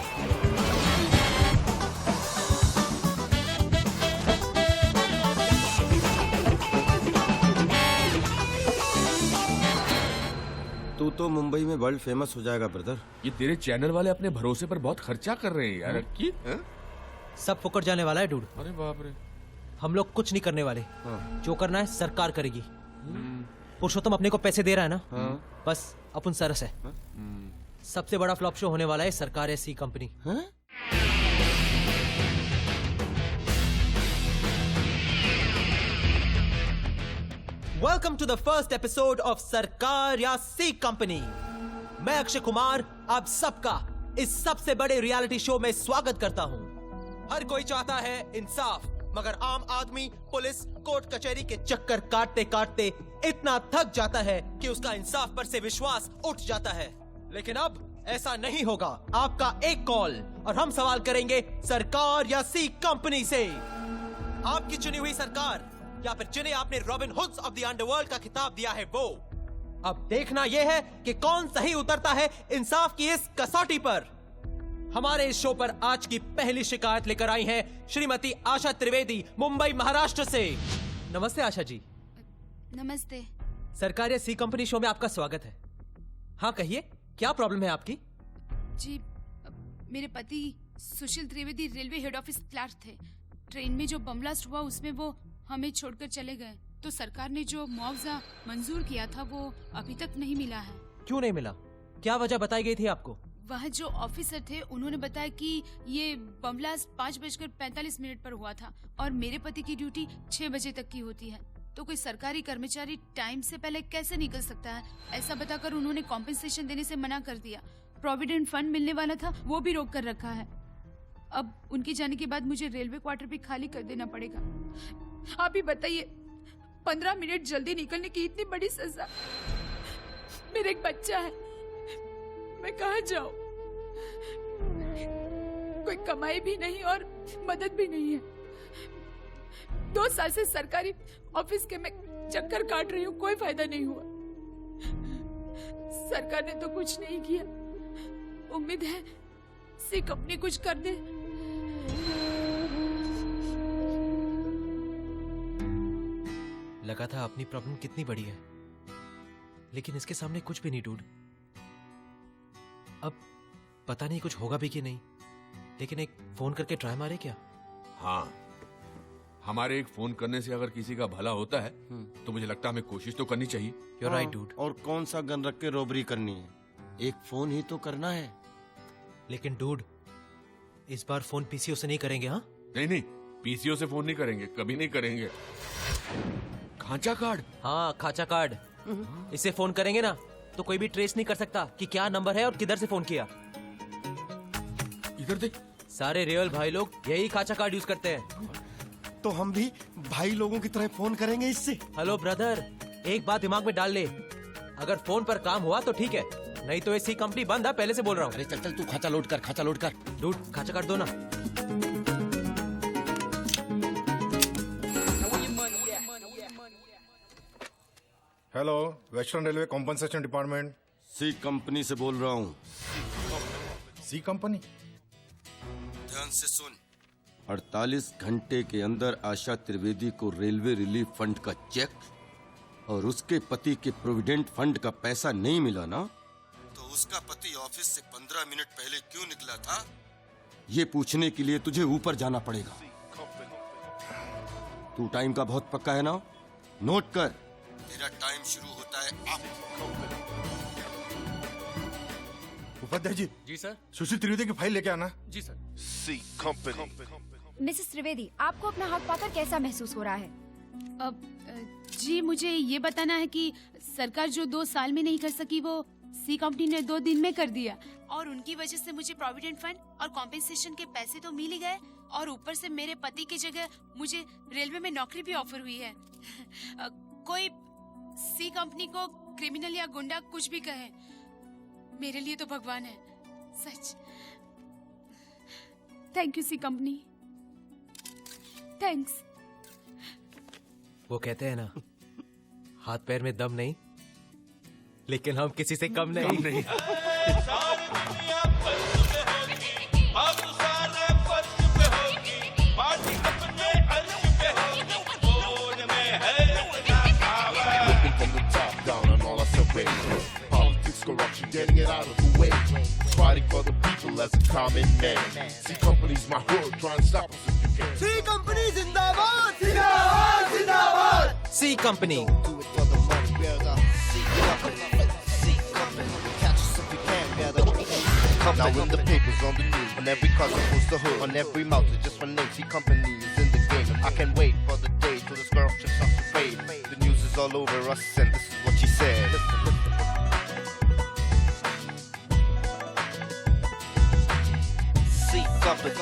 तू तो मुंबई में वर्ल्ड फेमस हो जाएगा ब्रदर। ये तेरे चैनल वाले अपने भरोसे पर बहुत खर्चा कर रहे हैं यार। की सब फुकट जाने वाला है डूड। अरे बाप रे। हम लोग कुछ नहीं करने वाले। जो करना है सरकार करेगी। पुरुषोत्तम अपने को पैसे दे रहा है ना, बस अपन सरस है। सबसे बड़ा फ्लॉप शो होने वाला है सरकार है C company. Welcome to the first episode of Sarkar या सी कंपनी। मैं अक्षय कुमार आप सबका इस सबसे बड़े रियलिटी शो में स्वागत करता हूं। हर कोई चाहता है इंसाफ, मगर आम आदमी पुलिस कोर्ट कचहरी के चक्कर काटते काटते इतना थक जाता है कि उसका इंसाफ पर से विश्वास उठ जाता है। लेकिन अब ऐसा नहीं होगा। आपका एक कॉल और हम सवाल करेंगे सरकार या सी कंपनी से। आपकी चुनी हुई सरकार या फिर जिन्हें आपने robin hoods of the underworld का खिताब दिया है वो। अब देखना यह है कि कौन सही उतरता है इंसाफ की इस कसौटी पर। हमारे इस शो पर आज की पहली शिकायत लेकर आई हैं श्रीमती आशा त्रिवेदी, मुंबई महाराष्ट्र से। नमस्ते आशा जी। नमस्ते। सरकार या सी कंपनी शो में आपका स्वागत है। हाँ कहिए, क्या प्रॉब्लम है आपकी? जी, मेरे पति Sushil Trivedi railway head office clerk थे। ट्रेन में जो बम ब्लास्ट हुआ उसमें वो हमें छोड़कर चले गए, तो सरकार ने जो मुआवजा मंजूर किया था वो अभी तक नहीं मिला है। क्यों नहीं मिला? क्या वजह बताई गई थी आपको? वह जो ऑफिसर थे उन्होंने बताया कि ये बम ब्लास्ट 5:45 पर हुआ था और मेरे पति की ड्यूटी 6 बजे तक की होती है, तो कोई सरकारी कर्मचारी टाइम से पहले कैसे निकल सकता है? ऐसा बताकर उन्होंने कॉम्पेंसेशन देने से मना कर दिया। प्रोविडेंट फंड मिलने वाला था वो भी रोक कर रखा है। अब उनके जाने के बाद मुझे रेलवे क्वार्टर भी खाली कर देना पड़ेगा। आप ही बताइए, 15 मिनट जल्दी निकलने की इतनी बड़ी सजा। मेरा एक बच्चा है, मैं कहाँ जाऊं? कोई कमाई भी नहीं और मदद भी नहीं है। 2 साल से सरकारी ऑफिस के मैं चक्कर काट रही हूँ, कोई फायदा नहीं हुआ। सरकार ने तो कुछ नहीं किया। उम्मीद है सी कंपनी कुछ कर दे। लगा था अपनी प्रॉब्लम कितनी बड़ी है, लेकिन इसके सामने कुछ भी नहीं डूड। अब पता नहीं कुछ होगा भी कि नहीं, लेकिन एक फोन करके ट्राई मारे क्या? हाँ, हमारे एक फोन करने से अगर किसी का भला होता है तो मुझे लगता है हमें कोशिश तो करनी चाहिए। You're right, dude. और कौन सा गन रख के रॉबरी करनी है? एक फोन ही तो करना है। लेकिन डूड, इस बार फोन पीसीओ से नहीं करेंगे। हाँ नहीं, पीसीओ से फोन नहीं करेंगे, कभी नहीं करेंगे। खांचा कार्ड? हाँ, खांचा कार्ड। इसे फोन करेंगे ना तो कोई भी ट्रेस नहीं कर सकता कि क्या नंबर है और किधर से फोन किया। इधर देख, सारे रियल भाई लोग यही खांचा कार्ड यूज करते हैं। तो हम भी भाई लोगों की तरह फोन करेंगे इससे। हेलो ब्रदर, एक बात दिमाग में डाल ले, अगर फोन पर काम हुआ तो ठीक है, नहीं तो ऐसी कंपनी बंद है, पहले से बोल रहा हूँ। अरे चल तू खांचा लोड कर, खांचा लोड कर। डूड, खांचा कार्ड दो ना। Hello, western railway compensation department. C company से बोल रहा हूँ। C company? ध्यान से सुन। 48 घंटे के अंदर आशा त्रिवेदी को रेलवे रिलीफ फंड का चेक और उसके पति के प्रोविडेंट फंड का पैसा नहीं मिला ना, तो उसका पति ऑफिस से 15 मिनट पहले क्यों निकला था, ये पूछने के लिए तुझे ऊपर जाना पड़ेगा। तू टाइम का बहुत पक्का है ना? नोट कर, तेरा टाइम शुरू होता है अब। उपाध्याय जी। जी सर। सुशील त्रिवेदी की फाइल लेके आना। जी सर। सी कंपनी। मिसेस त्रिवेदी, आपको अपना हक पाकर कैसा महसूस हो रहा है? अब जी, मुझे ये बताना है कि सरकार जो 2 साल में नहीं कर सकी वो सी कंपनी ने 2 दिन में कर दिया, और उनकी वजह से मुझे प्रोविडेंट फंड और कॉम्पेंसेशन के पैसे तो मिल ही गए, और ऊपर से मेरे पति की जगह मुझे रेलवे में नौकरी भी ऑफर हुई है। कोई सी कंपनी को क्रिमिनल या गुंडा कुछ भी कहे, मेरे लिए तो भगवान है, सच। Thank you C company, thanks. वो कहते हैं ना, हाथ पैर में दम नहीं, लेकिन हम किसी से कम नहीं। Politics, corruption, getting it out of the way. Fighting for the people as a common man. C Company's my hood, trying to stop us if you can. C Company जिंदाबाद जिंदाबाद जिंदाबाद C Company. Now when the papers on the news, on every car posts the hood, on every mouth is just one name. C Company is in the game. I can't wait for the day till this corruption starts to fade. The news is all over us, and this is what she said. C Company.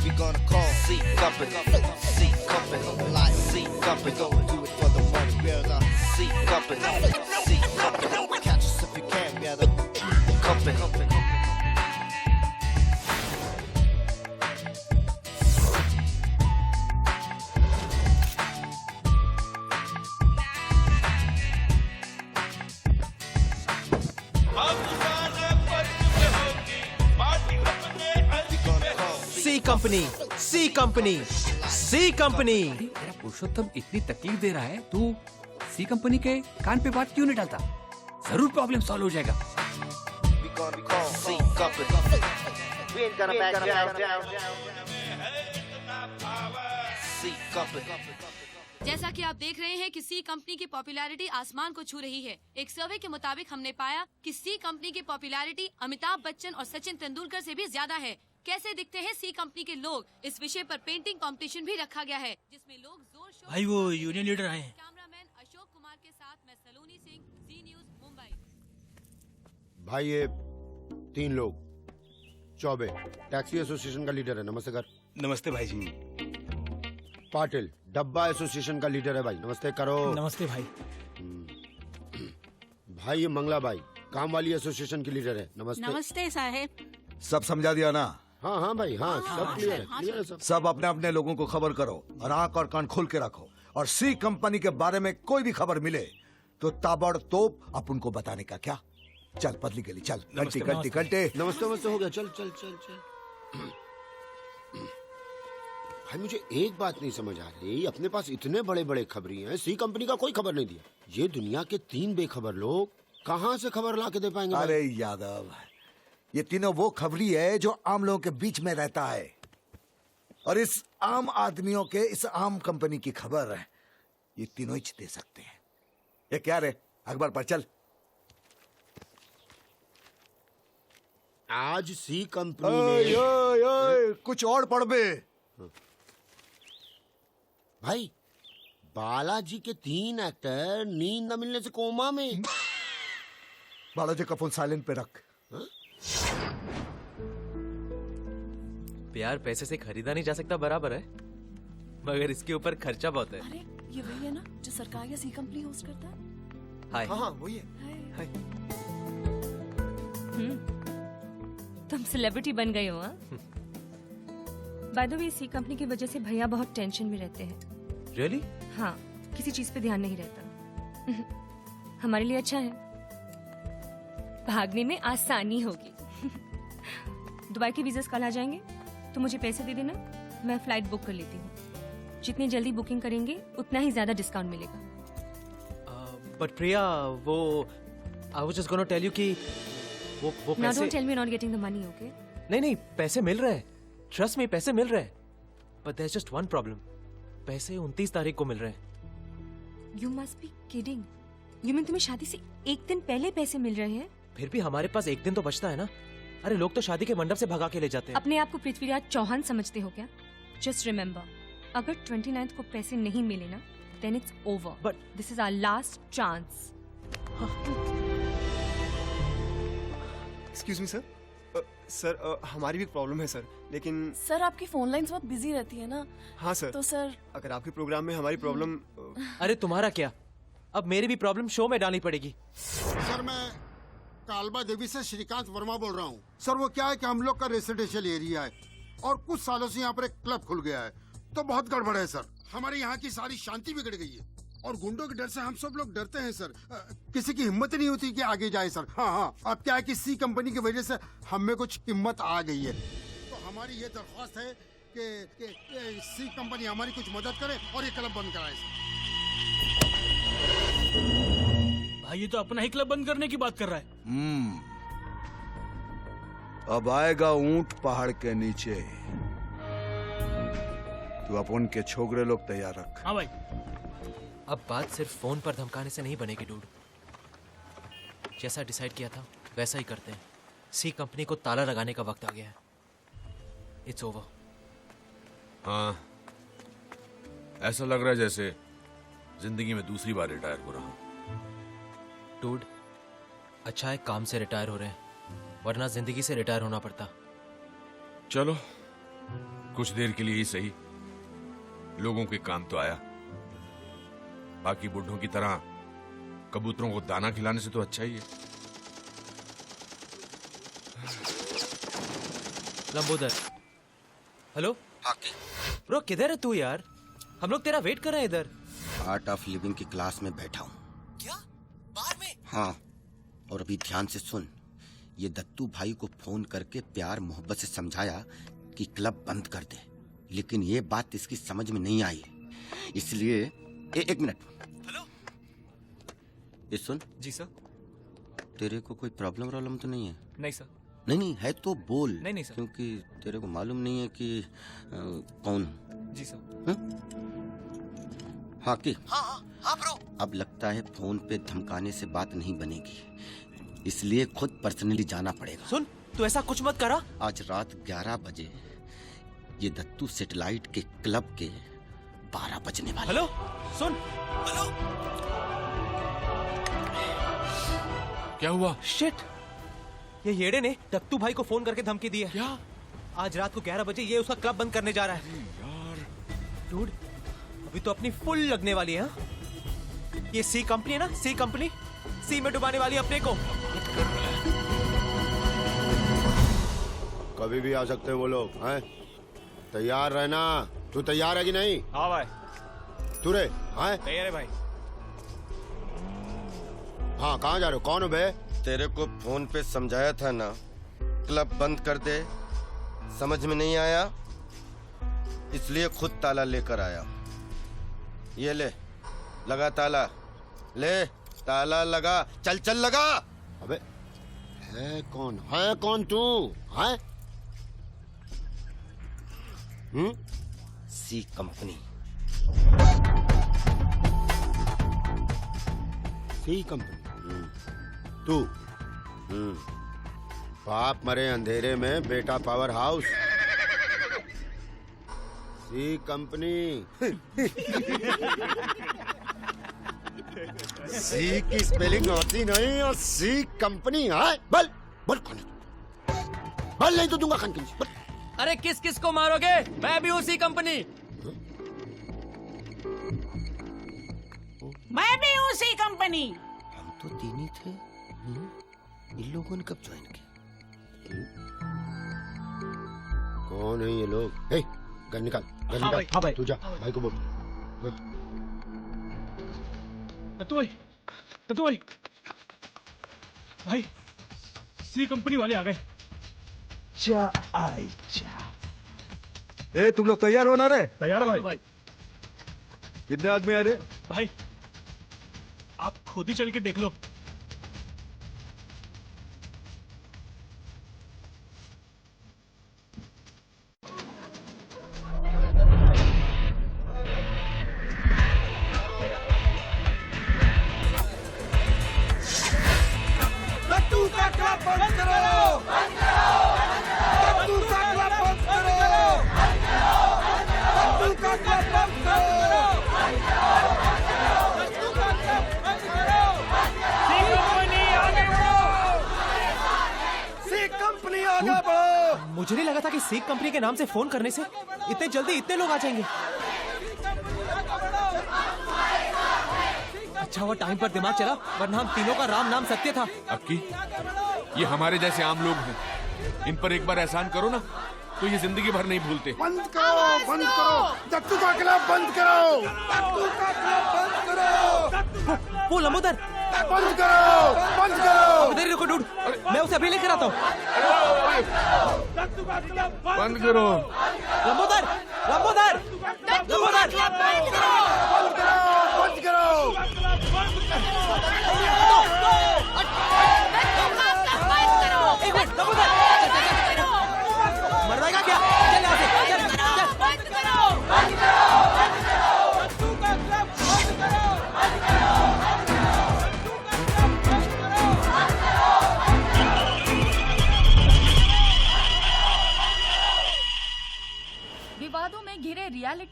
We gonna call C Company. C Company. Like C Company. Gonna do it for the money. We're the C Company. C Company. Catch us if you can. We're the company. C Company. C Company. C Company. तेरा पुरुषोत्तम इतनी तकलीफ दे रहा है, तू सी company के कान पे बात क्यों नहीं डालता? जरूर प्रॉब्लम सॉल्व हो जाएगा। C Company. We ain't gonna back down. C Company. जैसा कि आप देख रहे हैं कि सी कंपनी की पॉपुलैरिटी आसमान को छू रही है। एक सर्वे के मुताबिक हमने पाया कि सी कंपनी की पॉपुलैरिटी अमिताभ बच्चन और सचिन तेंदुलकर से भी ज्यादा है। कैसे दिखते हैं सी कंपनी के लोग, इस विषय पर पेंटिंग कंपटीशन भी रखा गया है, जिसमें लोग जोर शोर। भाई वो यूनियन लीडर आए हैं। कैमरामैन अशोक कुमार के साथ मैं सलोनी सिंह, जी न्यूज, मुंबई। भाई ये 3 लोग, चौबे टैक्सी एसोसिएशन का लीडर है, नमस्ते कर। नमस्ते भाई जी। पाटिल डब्बा एसोसिएशन का लीडर है भाई, नमस्ते करो। नमस्ते भाई। भाई ये मंगला भाई काम वाली एसोसिएशन की लीडर है, नमस्ते। नमस्ते साहेब। सब समझा दिया ना? हाँ हाँ भाई हाँ, सब क्लियर है, क्लियर है सब। सब अपने अपने लोगों को खबर करो और आंख और कान खोल के रखो, और सी कंपनी के बारे में कोई भी खबर मिले तो ताबड़तोड़ अपन को बताने का। क्या? चल पतली गली चल। घंटी घंटी घंटे। नमस्ते नमस्ते हो गया, चल चल चल चल। भाई मुझे एक बात नहीं समझ आ रही, अपने पास इतने बड़े बड़े खबरी हैं, सी कंपनी का कोई खबर नहीं दिया। ये दुनिया के 3 बेखबर लोग कहाँ से खबर ला के दे पाएंगे? अरे यादव, ये तीनों वो खबरी है जो आम लोगों के बीच में रहता है, और इस आम आदमियों के इस आम कंपनी की खबर ये तीनों ही दे सकते हैं। ये क्या रे, अखबार पर चल। आज सी कंपनी ने कुछ और पढ़ बे। भाई बालाजी के 3 एक्टर नींद न मिलने से कोमा में। बालाजी का फोन साइलेंट पे रख। प्यार पैसे से खरीदा नहीं जा सकता बराबर है, मगर इसके ऊपर खर्चा बहुत है। अरे ये वही है ना जो सरकार या सी कंपनी होस्ट करता है? हाय। हाँ वही है। हाय। तुम सेलिब्रिटी बन गए हो? By the way C company की वजह से भैया बहुत टेंशन में रहते हैं। रियली? हाँ, किसी चीज पे ध्यान नहीं रहता। हमारे लिए अच्छा है, भागने में आसानी होगी। दुबई के वीज़ा कल आ जाएंगे तो मुझे पैसे दे देना, मैं फ्लाइट बुक कर लेती हूँ। जितनी जल्दी बुकिंग करेंगे उतना ही ज्यादा डिस्काउंट मिलेगा। बट प्रिया, वो I was just gonna tell you कि वो Now पैसे। don't tell me not getting the money, okay? नहीं नहीं, पैसे मिल रहे हैं, ट्रस्ट में पैसे मिल रहे हैं, but there is just one problem, पैसे 29 तारीख को मिल रहे हैं। You must be kidding. You mean तुम्हें शादी से एक दिन पहले पैसे मिल रहे हैं? फिर भी हमारे पास एक दिन तो बचता है ना। अरे लोग तो शादी के मंडप से भगा के ले जाते हैं। अपने आप को पृथ्वीराज चौहान समझते हो क्या? Just remember, अगर 29th को पैसे नहीं मिले ना, then it's over. But this is our last chance. Excuse me sir. Sir हमारी भी प्रॉब्लम है सर, लेकिन सर आपकी फोन लाइंस बहुत बिजी रहती है ना। हाँ सर। तो सर अगर आपके प्रोग्राम में हमारी प्रॉब्लम। अरे तुम्हारा क्या, अब मेरी भी प्रॉब्लम शो में डालनी पड़ेगी। सर मैं कालबा देवी से श्रीकांत वर्मा बोल रहा हूँ। सर वो क्या है कि हम लोग का रेसिडेंशियल एरिया है और कुछ सालों से यहाँ पर एक क्लब खुल गया है, तो बहुत गड़बड़ है सर। हमारे यहाँ की सारी शांति बिगड़ गई है और गुंडों के डर से हम सब लोग डरते हैं सर। किसी की हिम्मत नहीं होती कि आगे जाए सर। हाँ हाँ, अब क्या है कि सी कंपनी की वजह से हम में कुछ हिम्मत आ गई है, तो हमारी ये दरख्वास्त है कि सी कंपनी हमारी कुछ मदद करे और ये क्लब बंद कराए सर। ये तो अपना ही क्लब बंद करने की बात कर रहा है। अब आएगा ऊंट पहाड़ के नीचे। तू अपन के छोकरे लोग तैयार रख। हाँ भाई। अब बात सिर्फ फोन पर धमकाने से नहीं बनेगी डूड। जैसा डिसाइड किया था वैसा ही करते हैं। सी कंपनी को ताला लगाने का वक्त आ गया है। It's over. हाँ, ऐसा लग रहा है जैसे जिंदगी में दूसरी बार रिटायर हो रहा हूं। डूड, अच्छा है काम से रिटायर हो रहे हैं, वरना जिंदगी से रिटायर होना पड़ता। चलो कुछ देर के लिए ही सही, लोगों के काम तो आया। बाकी बुढ़ों की तरह कबूतरों को दाना खिलाने से तो अच्छा ही है। लंबोदर। हेलो ब्रो, किधर है तू यार? हम लोग तेरा वेट कर रहे हैं इधर। आर्ट ऑफ लिविंग की क्लास में बैठा हूँ। क्या? बाहर में? हाँ, और अभी ध्यान से सुन। ये दत्तू भाई को फोन करके प्यार मोहब्बत से समझाया कि क्लब बंद कर दे, लेकिन ये बात इसकी समझ में नहीं आई, इसलिए एक मिनट। हेलो। ये सुन। जी सर। तेरे को कोई प्रॉब्लम तो नहीं है? नहीं सर। नहीं है तो बोल। नहीं सर। क्योंकि तेरे को मालूम नहीं है कि कौन। जी सर। हाँ की? हाँ ब्रो। अब लगता है फोन पे धमकाने से बात नहीं बनेगी, इसलिए खुद पर्सनली जाना पड़ेगा। सुन, तू ऐसा कुछ मत करा। आज रात 11 बजे ये दत्तू सैटेलाइट के क्लब के 12 बजने वाले। हेलो सुन। हेलो। क्या हुआ? शिट, ये येड़े ने दत्तू भाई को फोन करके धमकी दी है। क्या? आज रात को 11 बजे ये उसका क्लब बंद करने जा रहा है। यार डूड, अभी तो अपनी फुल लगने वाली है। हाँ? ये सी कंपनी है ना, सी कंपनी सी में डुबाने वाली अपने को। कभी भी आ सकते हैं वो लोग, हैं? तैयार रहना। तू तैयार है कि नहीं? हाँ भाई। तू रे? हैं? तैयार है भाई। हाँ, कहाँ जा रहे हो? कौन हो बे? तेरे को फोन पे समझाया था ना, क्लब बंद कर दे। समझ में नहीं आया, इसलिए खुद ताला लेकर आया। ये ले, लगा ताला। ले, ताला लगा। चल चल लगा। अबे है कौन तू? है? C company. सी कंपनी? तू? बाप मरे अंधेरे में, बेटा पावर हाउस। सी कंपनी। सी की स्पेलिंग आती नहीं और सी कंपनी है। बोल बोल कौन है? बोल नहीं तो दूंगा खान की। अरे किस किस को मारोगे? मैं भी उसी कंपनी। मैं भी उसी कंपनी। हम तो तीन ही थे। इन लोगों ने कब ज्वाइन किया? कौन है ये लोग? हे, गन निकाल। गन निकाल। हाँ भाई। तू जा, भाई को बोल। दत्तू भाई भाई, सी कंपनी वाले आ गए। ए, तुम लोग तैयार हो ना रे? तैयार है भाई। कितने आदमी आ रहे? भाई आप खुद ही चल के देख लो। दत्तू का क्लब बंद करो। दत्तू का क्लब बंद करो। दत्तू का क्लब बंद करो। सी कंपनी आगे बढ़ो। मुझे नहीं लगा था कि सी कंपनी के नाम से फोन करने से इतने जल्दी इतने लोग आ जाएंगे। अच्छा हुआ टाइम पर दिमाग चला, वरना हम तीनों का राम नाम सत्य था। अक्की, ये हमारे जैसे आम लोग हैं, इन पर एक बार एहसान करो ना तो ये जिंदगी भर नहीं भूलते। बंद करो, बंद करो। दत्तू का क्लब बंद करो। दत्तू का क्लब बंद करो। वो लंबोदर, बंद करो, बंद करो। इधर ही रुको डूड, मैं उसे अभी लेकर आता हूँ। बंद करो। लंबोदर, लंबोदर, लंबोदर, बंद करो, बंद करो।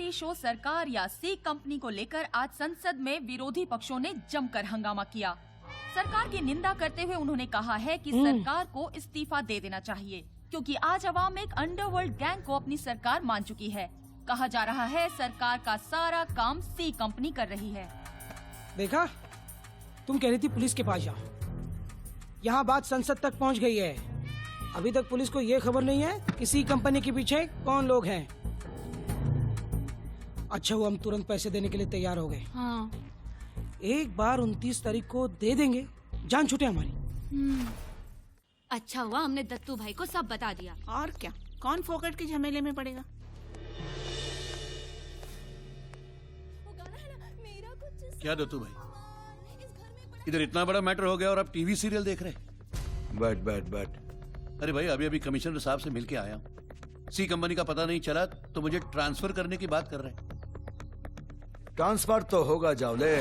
रियलिटी शो सरकार या सी कंपनी को लेकर आज संसद में विरोधी पक्षों ने जमकर हंगामा किया। सरकार की निंदा करते हुए उन्होंने कहा है कि सरकार को इस्तीफा दे देना चाहिए, क्योंकि आज अवाम एक अंडरवर्ल्ड गैंग को अपनी सरकार मान चुकी है। कहा जा रहा है सरकार का सारा काम सी कंपनी कर रही है। देखा, तुम कह रही थी पुलिस के पास जाओ, यहाँ बात संसद तक पहुँच गई है। अभी तक पुलिस को ये खबर नहीं है कि सी कंपनी के पीछे कौन लोग हैं। अच्छा हुआ हम तुरंत पैसे देने के लिए तैयार हो गए। हाँ। एक बार 29 तारीख को दे देंगे, जान छूटे हमारी। अच्छा हुआ हमने दत्तू भाई को सब बता दिया। और क्या, कौन फोकट के झमेले में पड़ेगा। क्या दत्तू भाई, इधर इतना बड़ा मैटर हो गया और आप टीवी सीरियल देख रहे? बैठ बैठ बैठ। अरे भाई, अभी अभी कमिश्नर साहब से मिलके आया हूँ। सी कंपनी का पता नहीं चला तो मुझे ट्रांसफर करने की बात कर रहे हैं। ट्रांसफर तो होगा जावले,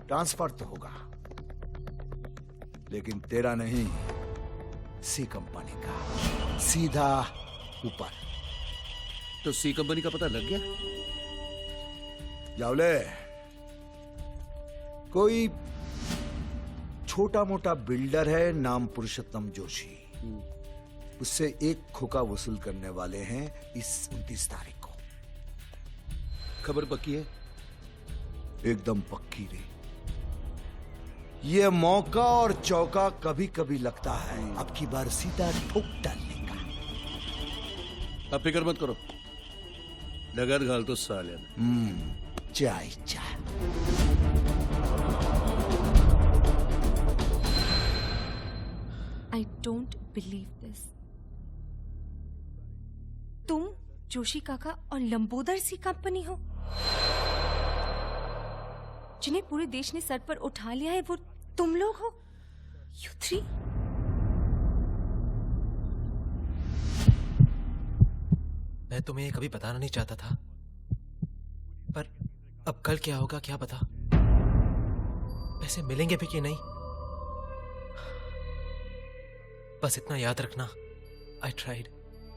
ट्रांसफर तो होगा, लेकिन तेरा नहीं, सी कंपनी का, सीधा ऊपर। तो सी कंपनी का पता लग गया? जावले, कोई छोटा मोटा बिल्डर है नाम पुरुषोत्तम जोशी, उससे एक खोका वसूल करने वाले हैं इस 29 तारीख को। खबर पक्की है? एकदम पक्की रे। ये मौका और चौका कभी कभी लगता है, अब की बार सीधा ठोक डालने का। अब फिक्र मत करो, डगर घाल तो साले ने। चाय चाय। I don't believe this. तुम जोशी काका और लंबोदर सी कंपनी हो, जिन्हें पूरे देश ने सर पर उठा लिया है, वो तुम लोग हो? You three? मैं तुम्हें ये कभी बताना नहीं चाहता था, पर अब कल क्या होगा क्या पता। पैसे मिलेंगे भी कि नहीं, बस इतना याद रखना, I tried,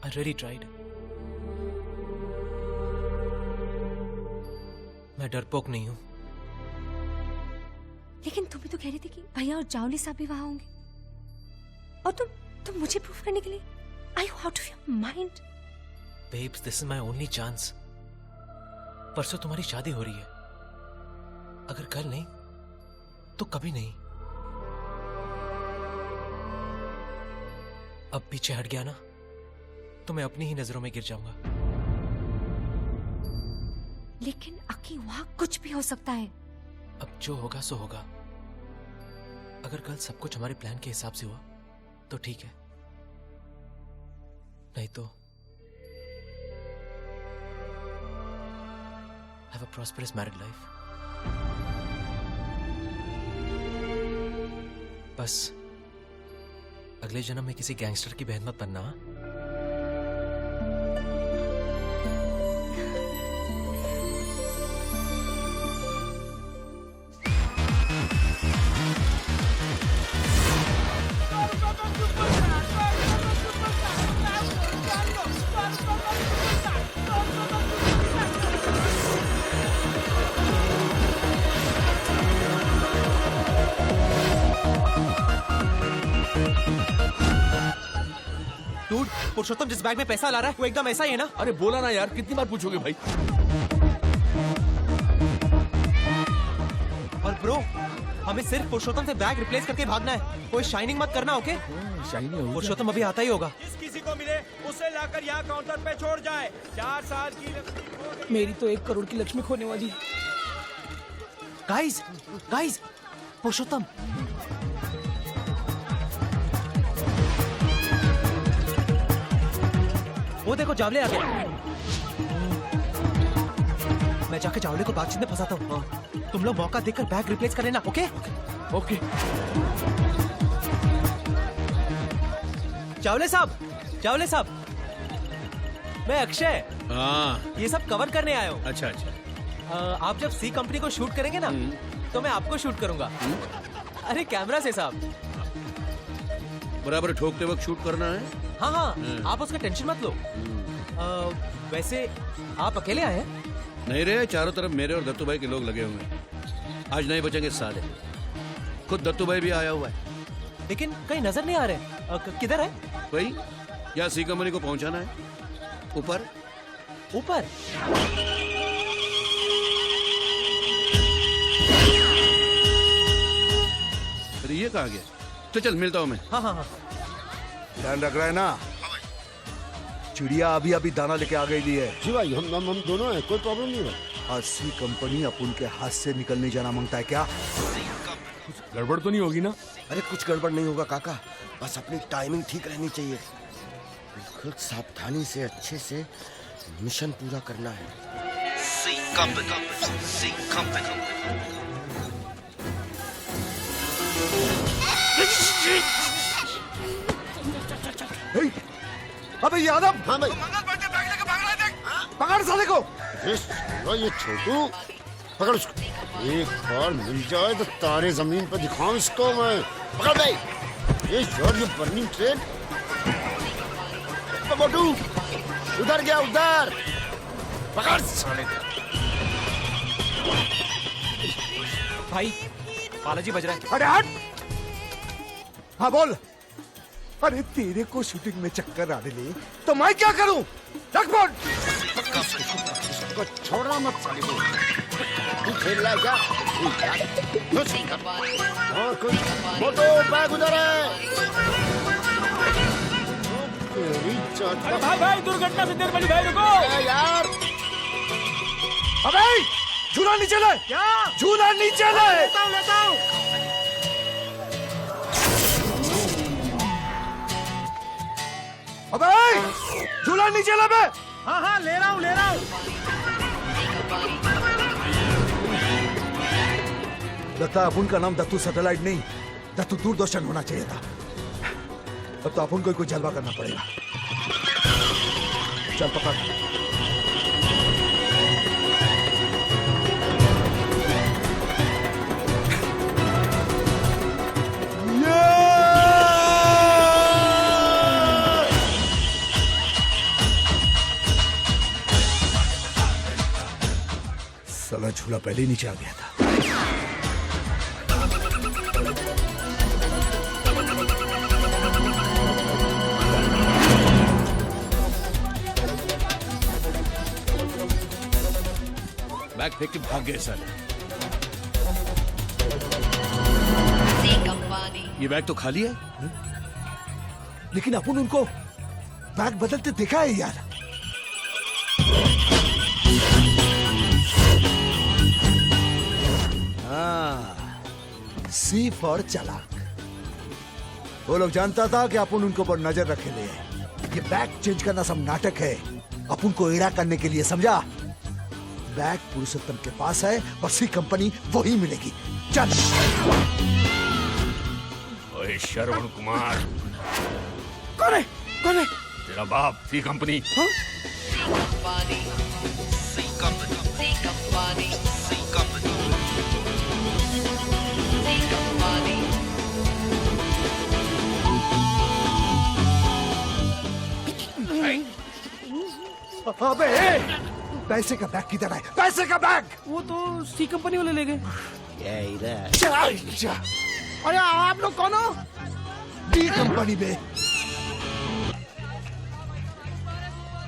I really tried. मैं डरपोक नहीं हूं। लेकिन तुम भी तो कह रही थी कि भैया और जावली साहब भी वहां होंगे, और तुम मुझे प्रूफ करने के लिए Are you out of your mind? Babes, this is my only chance. परसों तुम्हारी शादी हो रही है, अगर कल नहीं तो कभी नहीं। अब पीछे हट गया ना तो मैं अपनी ही नजरों में गिर जाऊंगा। लेकिन अकी वहां कुछ भी हो सकता है। अब जो होगा सो होगा। अगर कल सब कुछ हमारे प्लान के हिसाब से हुआ तो ठीक है, नहीं तो have a prosperous married life. बस अगले जन्म में किसी गैंगस्टर की बहन मत बनना। पुरुषोत्तम जिस बैग में पैसा ला रहा है वो एकदम ऐसा ही है ना? अरे बोला ना यार, कितनी बार पूछोगे भाई। और ब्रो, हमें सिर्फ पुरुषोत्तम से बैग रिप्लेस करके भागना है, कोई शाइनिंग मत करना, ओके? पुरुषोत्तम अभी आता ही होगा। जिस किसी को मिले उसे लाकर यहाँ काउंटर पे छोड़ जाए। 4 साल की मेरी तो 1 करोड़ की लक्ष्मी खोने वाली है। गाइस, पुरुषोत्तम। वो देखो जावले आ गया। मैं जाके जावले को बातचीत में फंसाता हूँ। तुम लोग मौका देखकर बैग रिप्लेस कर लेना, ओके? ओके। जावले साहब, मैं अक्षय। हाँ। ये सब कवर करने आया हूँ। अच्छा अच्छा। आप जब सी कंपनी को शूट करेंगे ना, तो मैं आपको शूट करूंगा। अरे कैमरा से साहब। बराबर ठोकते वक्त शूट करना है। हाँ, आप उसका टेंशन मत लो। वैसे आप अकेले आए हैं? नहीं रे, चारों तरफ मेरे और दत्तू भाई के लोग लगे हुए हैं। आज नहीं बचेंगे साले। खुद दत्तू भाई भी आया हुआ है। लेकिन कहीं नजर नहीं आ रहे। किधर है? भाई या सी कंपनी को पहुंचाना है ऊपर। ऊपर? अरे ये कहाँ गया? तो चल मिलता हूँ मैं। हाँ हाँ हाँ। ध्यान रख रहा है ना? चिड़िया अभी अभी दाना लेके आ गई है। जी भाई, हम दोनों हैं, कोई प्रॉब्लम नहीं है। आज सी कंपनी अपन के हाथ से निकलने जाना मांगता है क्या? कुछ गड़बड़ तो नहीं होगी ना? अरे कुछ गड़बड़ नहीं होगा काका, बस अपनी टाइमिंग ठीक रहनी चाहिए। बिल्कुल सावधानी से अच्छे से मिशन पूरा करना है। C company. C company. अबे यादव! हाँ भाई। पकड़ साले को! ये छोटू, पकड़ उसको। एक बार मिल जाए तो तारे जमीन पर दिखाऊं इसको मैं। पकड़ भाई। ये बर्निंग ट्रेन। मोटू, उधर गया उधर। पकड़ साले। भाई, बालाजी बज रहा है। अरे हट! हाँ बोल। अरे तेरे को शूटिंग में चक्कर आने ले तो मैं क्या करूं? रख फोन। इसको छोड़ना मत साले को। तू खेल रहा है क्या? और कुछ? मोटो बैग उधर है। अरे भाई भाई, दुर्घटना से देर बड़ी भाई, रुको यार। अबे झूला नीचे ले। क्या? झूला नीचे ले। लेता हूँ। अबे झूला नीचे ले बे। हाँ हाँ, ले रहा हूँ ले रहा हूँ। लगता अपन का नाम दत्तू सैटेलाइट नहीं, दत्तू दूरदर्शन होना चाहिए था। अब तो अपन को कोई जलवा करना पड़ेगा। चल पकड़। साला झूला पहले ही नीचे आ गया था। बैग फेंक के भाग गए साले। ये बैग तो खाली है। लेकिन अपन उनको बैग बदलते देखा है यार। सी फॉर चालाक। वो लोग जानता था कि अपन उनको पर नजर रखे ले। ये बैग चेंज करना सब नाटक है, अपन को एड़ा करने के लिए, समझा? बैग पुरुषोत्तम के पास है और सी कंपनी वही मिलेगी। चल। ओए श्रवण कुमार। कौन है? कौन है? तेरा बाप सी कंपनी। हाँ? अबे पैसे का बैग किधर है? पैसे का बैग! वो तो सी कंपनी वाले ले गए। अरे आप लोग कौन हो? डी कंपनी में।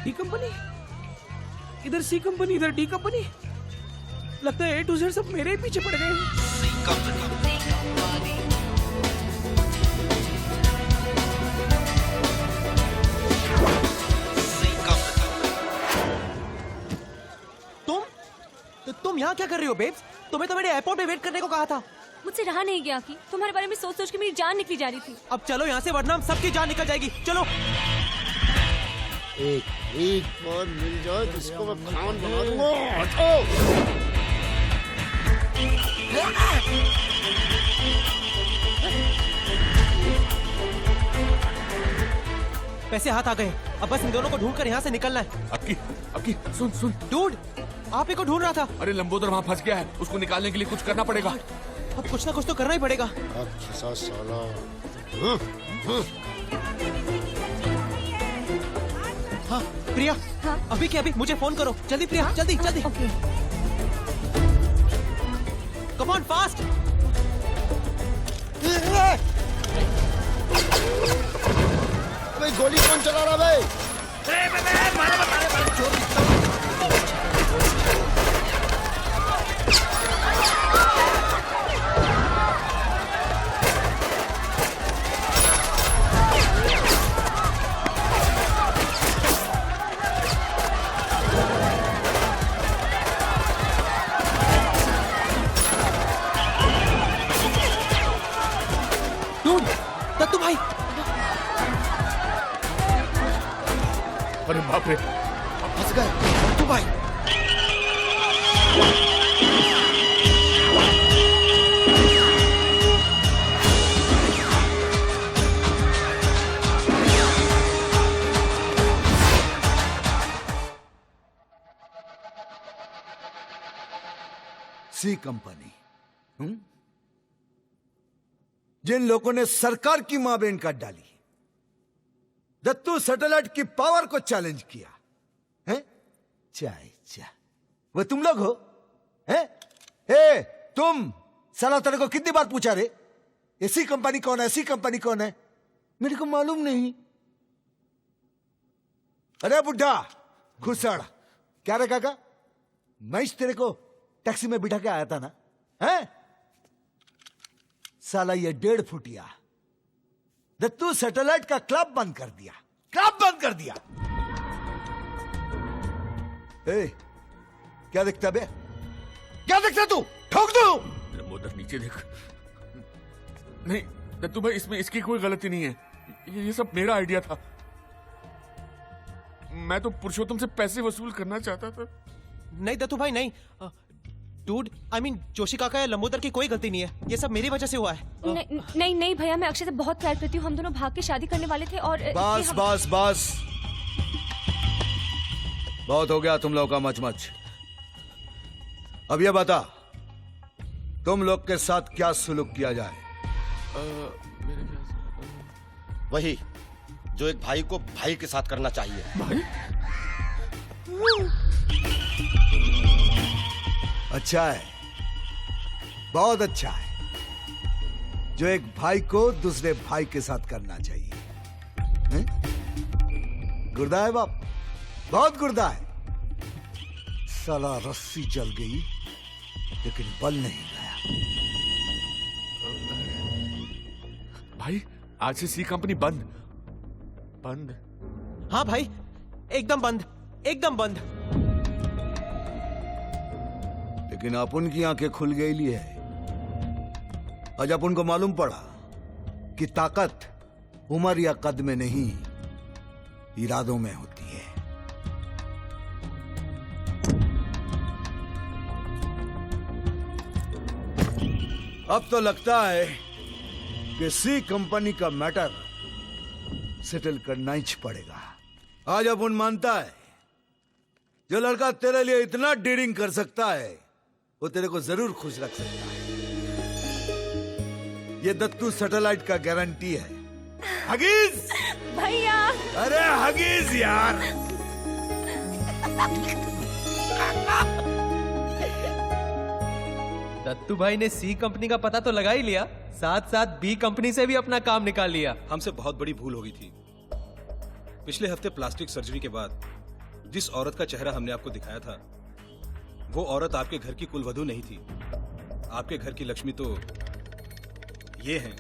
D company? इधर सी कंपनी, इधर डी कंपनी। लगता है A to Z सब मेरे ही पीछे पड़ गए। तुम यहाँ क्या कर रही हो बेब्स? तुम्हें तो मैंने एयरपोर्ट में वेट करने को कहा था। मुझसे रहा नहीं गया कि तुम्हारे बारे में सोच सोच के मेरी जान निकली जा रही थी। अब चलो यहाँ से, वरना हम सबकी जान निकल जाएगी। चलो। एक बार मिल जाए तो इसको मैं खान बना दूंगा। हटो। पैसे हाथ आ गए, अब बस इन दोनों को ढूंढकर यहाँ से निकलना है। अब की सुन डूड, आप ही को ढूंढ रहा था। अरे लंबोदर वहाँ फंस गया है, उसको निकालने के लिए कुछ करना पड़ेगा। अब कुछ ना कुछ तो करना ही पड़ेगा। अच्छा साला। हाँ प्रिया, हाँ? अभी क्या अभी मुझे फोन करो, जल्दी प्रिया, जल्दी जल्दी। ओके। Come on fast. भाई गोली कौन चला रहा भाई? दत्तू भाई, अरे बाप रे, फंस गए। दत्तू भाई। सी कंपनी, जिन लोगों ने सरकार की मां बहन काट डाली, दत्तू सैटेलाइट की पावर को चैलेंज किया है। चाय चा वो तुम लोग हो हैं? ए तुम, साला तेरे को कितनी बार पूछा रे, ऐसी कंपनी कौन है, ऐसी कंपनी कौन है? मेरे को मालूम नहीं। अरे बुड्ढा खुसड़, क्या रे काका, मैं तेरे को टैक्सी में बिठा के आया था ना, हैं? साला ये 1.5 फुटिया दत्तू सैटेलाइट का क्लब बंद कर दिया, क्लब बंद कर दिया। ए, क्या दिखता बे, क्या दिखता तू? ठोक दो। लंबोदर नीचे देख। नहीं दत्तू भाई, इसमें इसकी कोई गलती नहीं है, ये सब मेरा आइडिया था। मैं तो पुरुषोत्तम से पैसे वसूल करना चाहता था। नहीं दत्तू भाई नहीं, डूड, आई मीन जोशी काका या लंबोदर की कोई गलती नहीं है, ये सब मेरी वजह से हुआ है। नहीं नहीं भैया, मैं अक्षय से बहुत प्यार करती हूँ, हम दोनों भाग के शादी करने वाले थे और बस बस बस, बहुत हो गया तुम लोगों का मचमच। अब ये बता, तुम लोग के साथ क्या सुलूक किया जाए? वही जो एक भाई को भाई के साथ करना चाहिए। भाई? अच्छा है, बहुत अच्छा है, जो एक भाई को दूसरे भाई के साथ करना चाहिए। गुर्दा है बाप, बहुत गुर्दा है। साला रस्सी जल गई लेकिन बल नहीं गया। भाई आज से सी कंपनी बंद बंद। हाँ भाई, एकदम बंद, एकदम बंद। लेकिन अपन की आंखें खुल गई ली है। आज अपन को मालूम पड़ा कि ताकत उम्र या कद में नहीं, इरादों में होती है। अब तो लगता है कि सी कंपनी का मैटर सेटल करना ही पड़ेगा। आज अपन मानता है, जो लड़का तेरे लिए इतना डीलिंग कर सकता है वो तेरे को जरूर खुश रख सकता है। ये दत्तू सैटेलाइट का गारंटी है। हगीज भैया, अरे हगीज यार। दत्तू भाई ने सी कंपनी का पता तो लगा ही लिया, साथ साथ बी कंपनी से भी अपना काम निकाल लिया। हमसे बहुत बड़ी भूल हो गई थी। पिछले हफ्ते प्लास्टिक सर्जरी के बाद जिस औरत का चेहरा हमने आपको दिखाया था, वो औरत आपके घर की कुलवधू नहीं थी। आपके घर की लक्ष्मी तो ये हैं।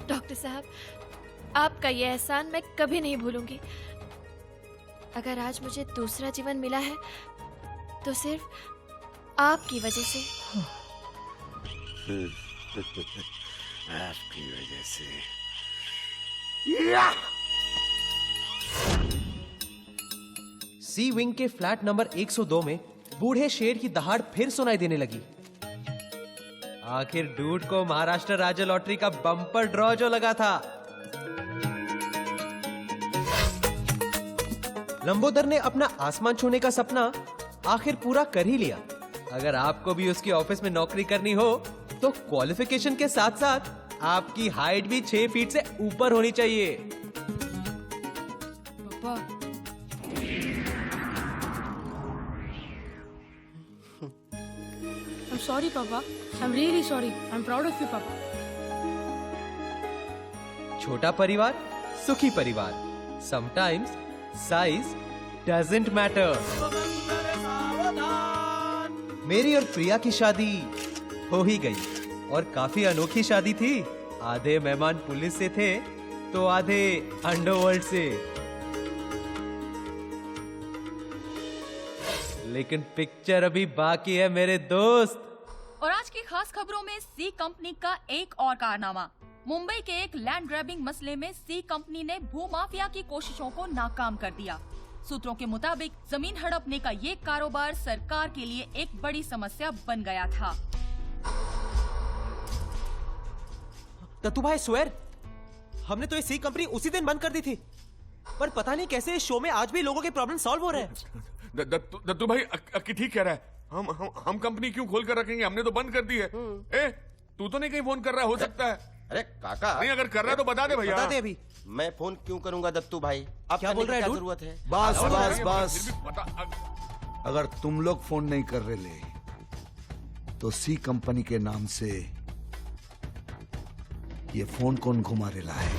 डॉक्टर साहब, आपका ये एहसान मैं कभी नहीं भूलूंगी। अगर आज मुझे दूसरा जीवन मिला है तो सिर्फ आपकी वजह से। आपकी वजह से। सी विंग के फ्लैट नंबर 102 में बूढ़े शेर की दहाड़ फिर सुनाई देने लगी। आखिर डूड को महाराष्ट्र राज्य लॉटरी का बम्पर ड्रॉ जो लगा था। लंबोदर ने अपना आसमान छूने का सपना आखिर पूरा कर ही लिया। अगर आपको भी उसकी ऑफिस में नौकरी करनी हो तो क्वालिफिकेशन के साथ साथ आपकी हाइट भी 6 फीट से ऊपर होनी चाहिए। पापा I'm sorry, Papa. I'm really sorry. I'm proud of you, Papa. छोटा परिवार, सुखी परिवार। Sometimes size doesn't matter. मेरी और प्रिया की शादी हो ही गई और काफी अनोखी शादी थी। आधे मेहमान पुलिस से थे तो आधे अंडरवर्ल्ड से। लेकिन पिक्चर अभी बाकी है मेरे दोस्त। और आज की खास खबरों में सी कंपनी का एक और कारनामा। मुंबई के एक लैंड ग्रैबिंग मसले में सी कंपनी ने भूमाफिया की कोशिशों को नाकाम कर दिया। सूत्रों के मुताबिक जमीन हड़पने का ये कारोबार सरकार के लिए एक बड़ी समस्या बन गया था। दत्तू भाई स्वेर, हमने तो ये सी कंपनी उसी दिन बंद कर दी थी, पर पता नहीं कैसे इस शो में आज भी लोगों के प्रॉब्लम सॉल्व हो रहे हैं। दत्तू भाई अक्की ठीक कह रहा है। हम कंपनी क्यों खोल कर रखेंगे? हमने तो बंद कर दी है। ए, तू तो नहीं कहीं फोन कर रहा है? हो सकता है। अरे काका, नहीं अगर कर रहा है तो बता दे भैया। बता दे अभी। मैं फोन क्यों करूंगा दत्तू भाई? अब क्या बोल रहा है? जरूरत है? बस बस फिर बस, भी बता। अगर तुम लोग फोन नहीं कर रहे ले तो सी कंपनी के नाम से ये फोन कौन घुमा रेला है?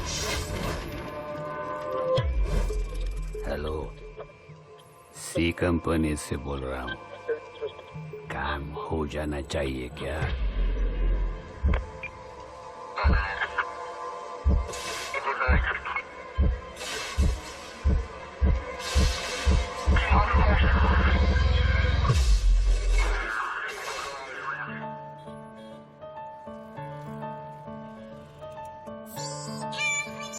हेलो, सी कंपनी से बोल रहा हूँ। काम हो जाना चाहिए क्या?